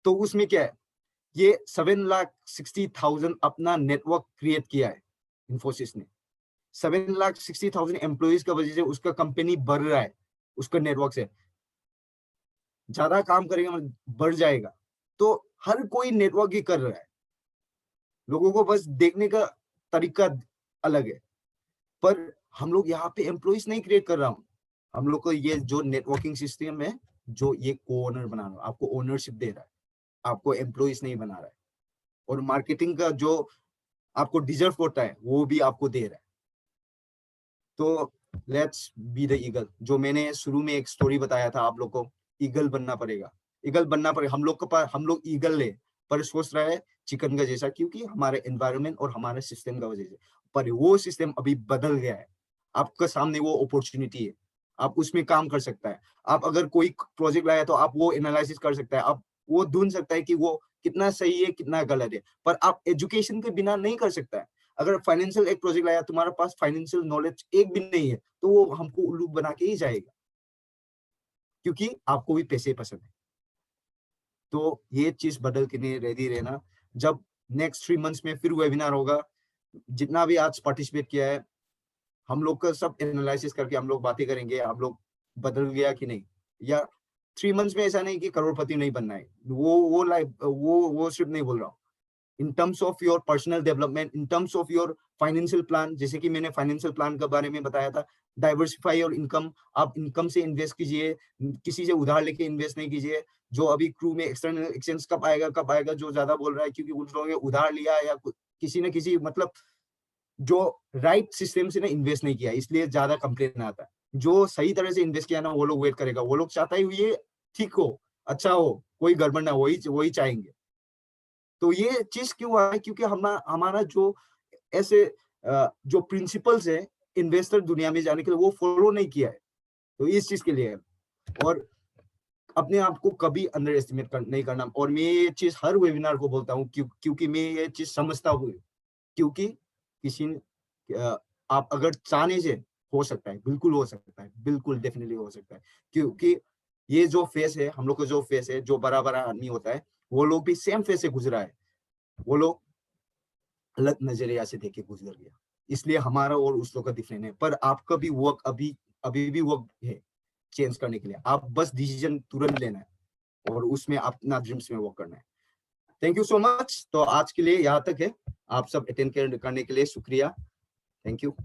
तो उसमें क्या है, ये 7,60,000 अपना नेटवर्क क्रिएट किया है इन्फोसिस ने। 7,60,000 एम्प्लॉइज का वजह से उसका कंपनी बढ़ रहा है, उसका नेटवर्क से ज्यादा काम करेगा बढ़ जाएगा। तो हर कोई नेटवर्क ही कर रहा है, लोगों को बस देखने का तरीका अलग है। पर हम लोग यहाँ पे एम्प्लॉइज नहीं क्रिएट कर रहा हूँ, हम लोग को ये जो नेटवर्किंग सिस्टम है, जो ये को ओनर बना रहा है, आपको ओनरशिप दे रहा है, आपको एम्प्लॉइज नहीं बना रहा है। और मार्केटिंग का जो आपको डिजर्व होता है वो भी आपको दे रहा है। तो लेट्स बी द ईगल। जो मैंने शुरू में एक स्टोरी बताया था आप लोग को, ईगल बनना पड़ेगा, ईगल बनना पड़ेगा। हम लोग के पास, हम लोग ईगल ले पर सोच रहा है चिकन का जैसा, क्योंकि हमारे एनवायरनमेंट और हमारे सिस्टम का वजह से। पर वो सिस्टम अभी बदल गया है, आपके सामने वो अपॉर्चुनिटी है, आप उसमें काम कर सकता है। आप अगर कोई प्रोजेक्ट लाया तो आप वो एनालिसिस कर सकता है, आप वो ढूंढ सकता है कि वो कितना सही है कितना गलत है। पर आप एजुकेशन के बिना नहीं कर सकता है। अगर फाइनेंशियल एक प्रोजेक्ट लाया, तुम्हारे पास फाइनेंशियल नॉलेज एक भी नहीं है, तो वो हमको उल्लू बना के ही जाएगा, क्योंकि आपको भी पैसे पसंद है। तो ये चीज बदल के नहीं रेडी रहना। जब नेक्स्ट 3 मंथ्स में फिर वेबिनार होगा, जितना भी आज पार्टिसिपेट किया है, हम लोग का सब एनालिसिस करके हम लोग बातें करेंगे, हम लोग बदल गया कि नहीं। या 3 मंथ्स में ऐसा नहीं कि करोड़पति नहीं बनना है, वो लाइफ वो सिर्फ नहीं बोल रहा हूँ। In terms of your personal development, in terms of your financial plan, जैसे कि मैंने फाइनेंशियल प्लान के बारे में बताया था, डाइवर्सिफाई योर इनकम। आप इनकम से इन्वेस्ट कीजिए, किसी से उधार लेके इन्वेस्ट नहीं कीजिए। जो अभी क्रू में एक्सटर्नल एक्सचेंज कब आएगा जो ज्यादा बोल रहा है, क्योंकि उन लोगों ने उधार लिया या किसी न किसी मतलब जो राइट सिस्टम से ना इन्वेस्ट नहीं किया, इसलिए ज्यादा कंप्लेन आता है। जो सही तरह से इन्वेस्ट किया ना, वो लोग वेट करेगा, वो लोग चाहता है ये ठीक हो, अच्छा हो, कोई गड़बड़ ना, वही चाहेंगे। तो ये चीज क्यों है, क्योंकि हमारा जो ऐसे जो प्रिंसिपल्स है इन्वेस्टर दुनिया में जाने के लिए, वो फॉलो नहीं किया है। तो इस चीज के लिए है। और अपने आप को कभी अंडर एस्टिमेट नहीं करना। और मैं ये चीज हर वेबिनार को बोलता हूँ, क्योंकि मैं ये चीज समझता हूँ। क्योंकि किसी आप अगर चाहने से हो सकता है, बिल्कुल हो सकता है, बिल्कुल डेफिनेटली हो सकता है। क्योंकि ये जो फेस है, हम लोग का जो फेस है, जो बड़ा बड़ा आदमी होता है, वो लोग भी सेम फेस से गुजरा है, वो लोग अलग नजरिया से देख के गुजर गया। इसलिए हमारा और उस लोग का डिफरेंट है, पर आपका भी वर्क अभी भी वर्क है चेंज करने के लिए। आप बस डिसीजन तुरंत लेना है और उसमें अपना ड्रीम्स में वर्क करना है। Thank you so much. तो आज के लिए यहाँ तक है। आप सब अटेंड करने के लिए शुक्रिया। Thank you.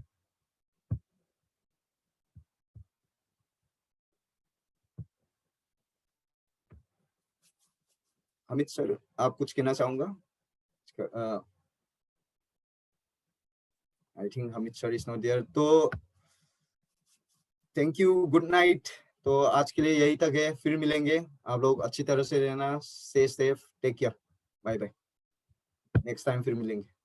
अमित सर, आप कुछ कहना चाहूंगा? I think Amit sir is not there. तो थैंक यू, गुड नाइट। तो आज के लिए यही तक है, फिर मिलेंगे। आप लोग अच्छी तरह से रहना, stay safe, take care, bye bye. Next time फिर मिलेंगे।